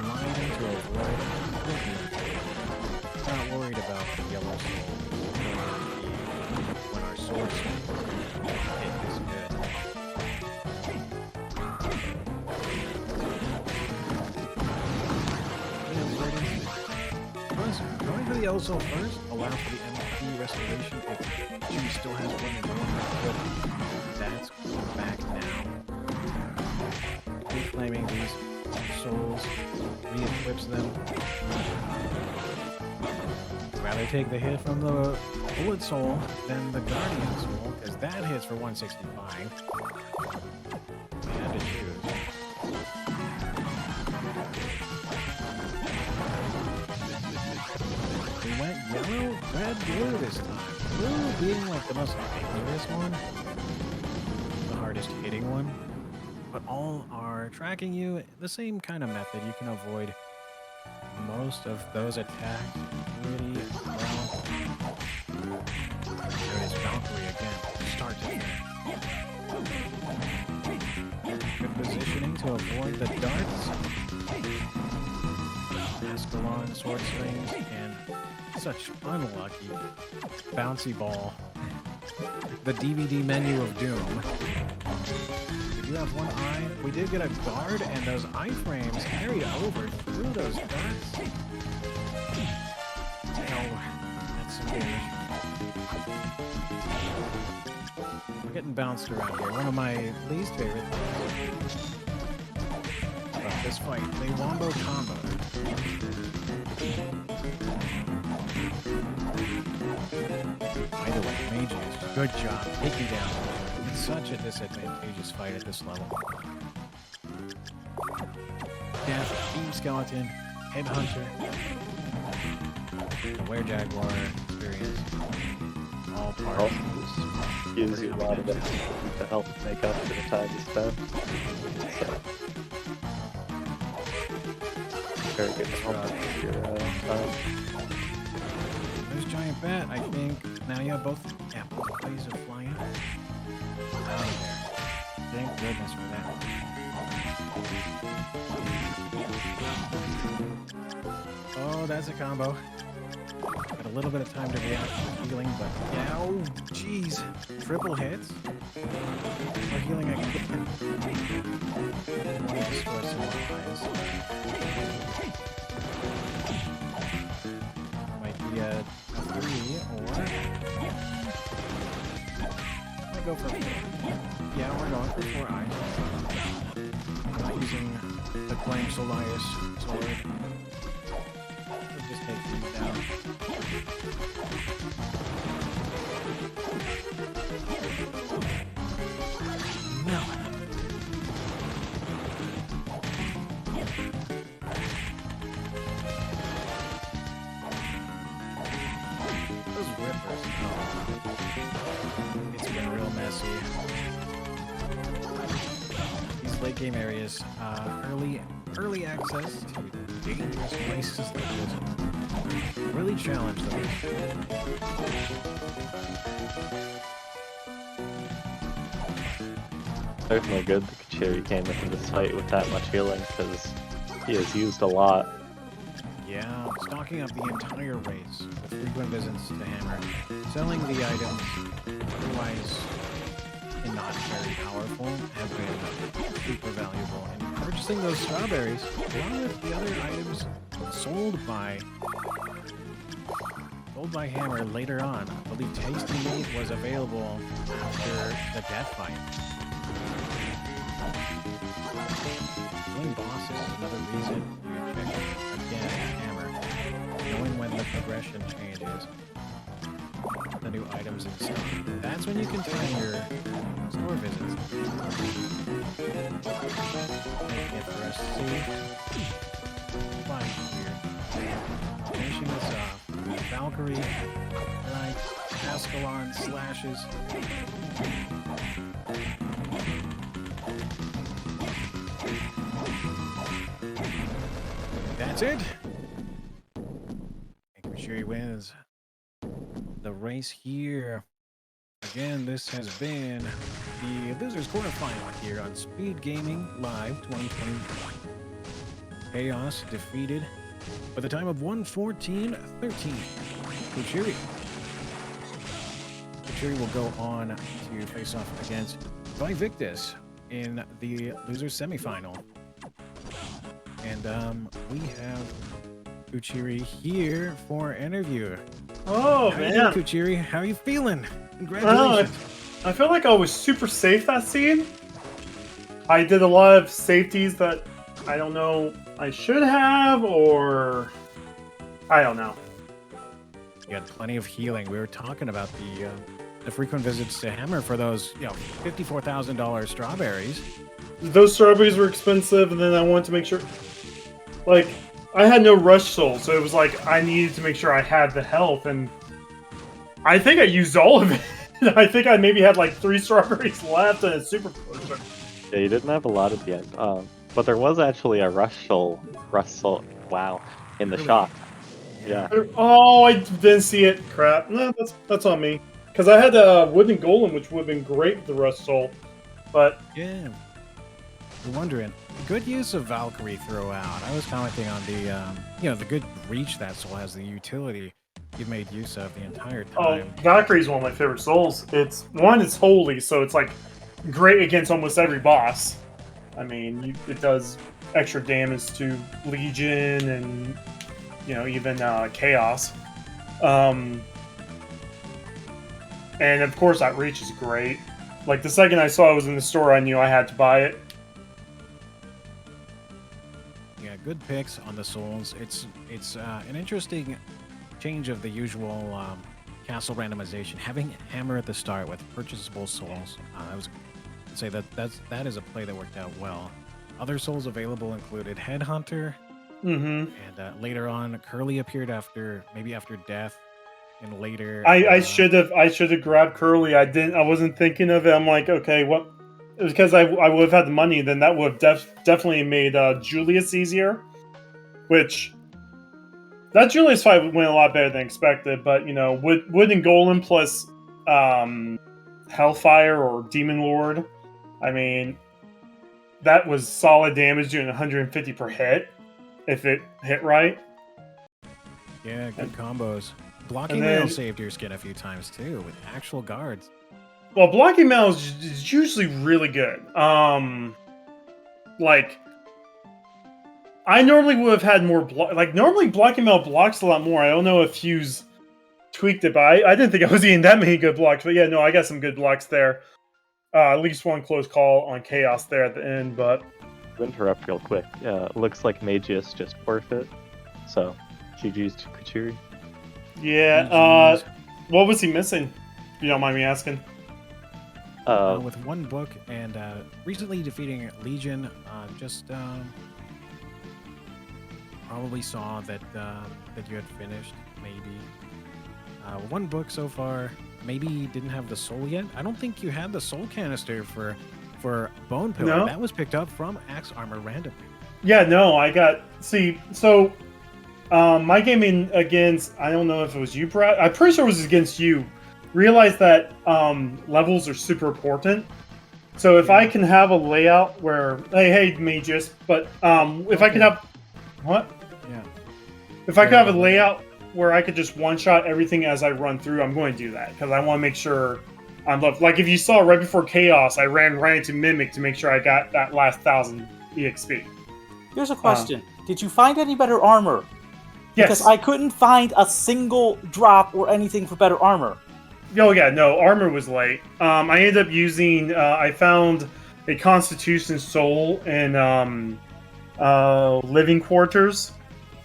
Gliding to avoid not worried about the yellow soul when our sword swings. It is good. Plus, going for the yellow soul first allows for the MP restoration if she still has one in one. That's back now. Reclaiming these souls, re-equips them. Rather take the hit from the bullet soul than the guardian soul, because that hits for 165. We had to choose. We went yellow, red, blue this time. Blue being like the most dangerous one, the hardest hitting one. But all are tracking you. The same kind of method. You can avoid most of those attacks pretty well. There it is, Valkyrie again. Start to finish. Good positioning to avoid the darts. Escalon, sword swings, and such unlucky bouncy ball. The DVD menu of doom. We do have one eye. We did get a guard, and those iframes carried over through those darts. Oh, that's some damage. We're getting bounced around here. One of my least favorite things about this fight. They wombo combo. Either way, Mageius, good job. Take you down. It's such a disadvantageous fight at this level. Dash, Beam Skeleton, Headhunter, the Were-Jaguar experience. All part Gives you a lot of it to help make up for the time you spent. So, very good job with your time. There's Giant Bat, I think. Now you have both ways of flying. Out of there. Thank goodness for that. Oh, that's a combo. Got a little bit of time to react to the healing, but yeah, oh, jeez. Triple hits. We're healing again. I want to destroy some more eyes. Might be a 3 or... Might go for 4. Yeah, we're going for 4 eyes. I'm not using the Flame Solias sword. We'll just take these down. No. Those rippers. Oh. It's been real messy. These late game areas, early access to dangerous places like this really challenge those. Certainly good that Kuchiri came into this fight with that much healing, because he has used a lot. Yeah, stocking up the entire race with frequent visits to Hammer, selling the items otherwise not very powerful have been super valuable, and purchasing those strawberries along with the other items sold by Hammer later on. I believe Tasty Meat was available after the death fight. Killing bosses is another reason you check again Hammer, knowing when the progression changes. the new items in stock. That's when you can time your store visits. Making it for us to find here. Finishing this off. Valkyrie, right? Ascalon slashes. That's it. And Kuchiri wins the race here. Again, this has been the Losers Quarterfinal here on Speed Gaming Live 2021. Chaos defeated with a time of 1:14.13. Kuchiri. Kuchiri will go on to face off against Victus in the Losers semifinal. And we have Kuchiri here for an interview. Oh, How man. you doing, Kuchiri? How are you feeling? Congratulations. I feel like I was super safe that scene. I did a lot of safeties that I don't know I should have, or I don't know. You had plenty of healing. We were talking about the frequent visits to Hammer for those, $54,000 strawberries. Those strawberries were expensive, and then I wanted to make sure, like, I had no rush soul, so it was like I needed to make sure I had the health, and I think I used all of it. I think I maybe had like 3 strawberries left and a super potion. Yeah, you didn't have a lot at the end. But there was actually a rush soul, wow, in the Really? shop. Yeah. Oh, I didn't see it. Crap. No, that's on me. Because I had a wooden golem, which would have been great with the rush soul, but Yeah. You're wondering. Good use of Valkyrie throughout. I was commenting on the good reach that soul has, the utility you've made use of the entire time. Valkyrie is one of my favorite souls. It's holy, so it's like great against almost every boss. I mean, it does extra damage to Legion and even Chaos. And of course, that reach is great. Like the second I saw it was in the store, I knew I had to buy it. Yeah, good picks on the souls. It's an interesting change of the usual castle randomization. Having Hammer at the start with purchasable souls, I'd say that is a play that worked out well. Other souls available included Headhunter, Mm-hmm. and later on, Curly appeared after death, and later. I should have grabbed Curly. I wasn't thinking of it. I'm like, okay, what? It was because I would have had the money. Then that would have definitely made Julius easier. Which that Julius fight went a lot better than expected. But Wood and Golem plus Hellfire or Demon Lord. I mean, that was solid damage doing 150 per hit if it hit right. Yeah, good combos. Blocking then- mail saved your skin a few times too, with actual guards. Well, blocking mail is usually really good. Like, I normally would have had more normally blocking mail blocks a lot more. I don't know if Hughes tweaked it, but I didn't think I was eating that many good blocks. But yeah, no, I got some good blocks there. At least one close call on Chaos there at the end, but... To interrupt real quick. Looks like Mageius just forfeit. So, GG's to Kuchiri. Yeah, what was he missing? If you don't mind me asking. With one book and recently defeating Legion, probably saw that you had finished. Maybe one book so far. Maybe didn't have the soul yet. I don't think you had the soul canister for Bone Pillar. No. That was picked up from Axe Armor randomly. Yeah, no, I got... See, so... my gaming against... I don't know if it was you, Brad. I'm pretty sure it was against you. Realized that levels are super important. So if I can have a layout where... Hey, Mageius. But if I could have... What? Yeah. If I could have a layout where I could just one-shot everything as I run through, I'm going to do that. Because I want to make sure I'm left. Like, if you saw right before Chaos, I ran right into Mimic to make sure I got that last 1,000 EXP. Here's a question. Did you find any better armor? Yes. Because I couldn't find a single drop or anything for better armor. Oh, yeah, no, armor was late. I ended up using... I found a Constitution Soul in Living Quarters.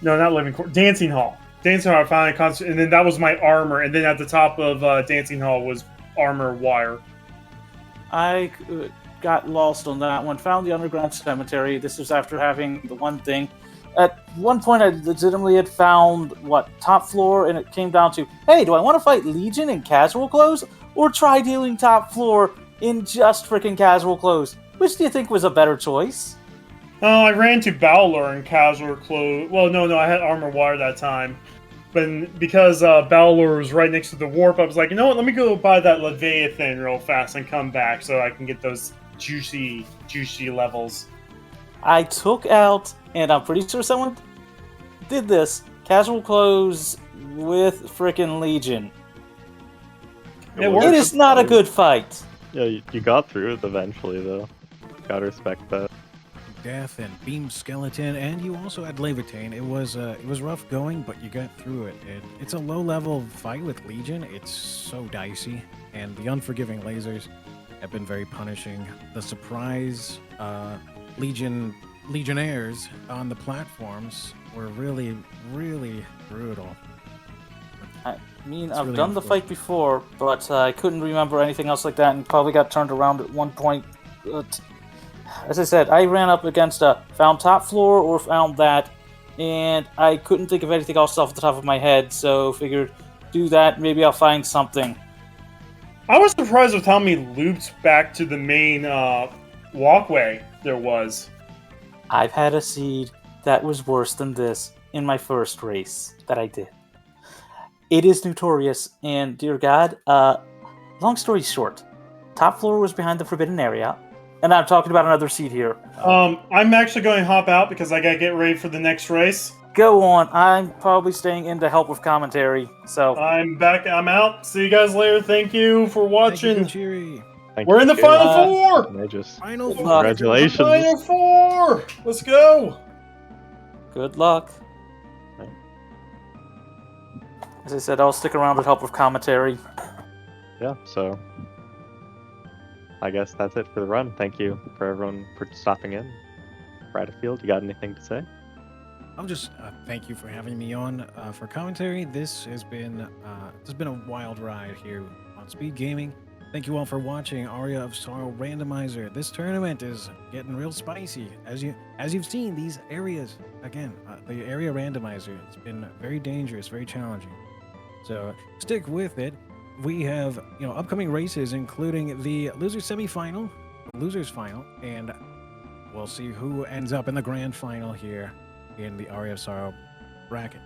No, not Living Quarters. Dancing Hall. Dancing Hall, I finally concentrated, and then that was my armor, and then at the top of Dancing Hall was armor wire. I got lost on that one. Found the underground cemetery. This was after having the one thing. At one point, I legitimately had found, top floor, and it came down to, hey, do I want to fight Legion in casual clothes, or try dealing top floor in just freaking casual clothes? Which do you think was a better choice? Oh, I ran to Bowler in casual clothes. Well, no, I had armor wire that time. But because Bowler was right next to the warp, I was like, you know what, let me go buy that Leviathan real fast and come back so I can get those juicy levels. I took out, and I'm pretty sure someone did this, casual clothes with frickin' Legion. It is not a good fight. Yeah, you got through it eventually, though. Gotta respect that. Death and Beam Skeleton, and you also had Levitain. It was rough going, but you got through it. It's a low-level fight with Legion. It's so dicey, and the unforgiving lasers have been very punishing. The surprise Legionnaires on the platforms were really, really brutal. I mean, It's I've really done the fight before, but I couldn't remember anything else like that, and probably got turned around at one point. As I said, I ran up against found top floor or found that, and I couldn't think of anything else off the top of my head, so figured do that, maybe I'll find something. I was surprised with how many loops back to the main walkway there was. I've had a seed that was worse than this in my first race that I did. It is notorious, and dear God, long story short, top floor was behind the forbidden area, and I'm talking about another seed here. I'm actually going to hop out because I gotta get ready for the next race. Go on, I'm probably staying in to help with commentary, so... I'm back, I'm out. See you guys later. Thank you for watching. Thank you, Kuchiri. We're in the Final Four! Final Good Four. luck. Congratulations. Final Four! Let's go! Good luck. As I said, I'll stick around to help with commentary. Yeah, so I guess that's it for the run. Thank you for everyone for stopping in. Bradfield, you got anything to say? I'll just thank you for having me on for commentary. This has been a wild ride here on Speed Gaming. Thank you all for watching Aria of Sorrow Randomizer. This tournament is getting real spicy. As you've seen, these areas, again, the area randomizer, it's been very dangerous, very challenging. So stick with it. We have upcoming races, including the losers semifinal, losers final, and we'll see who ends up in the grand final here in the Aria of Sorrow bracket.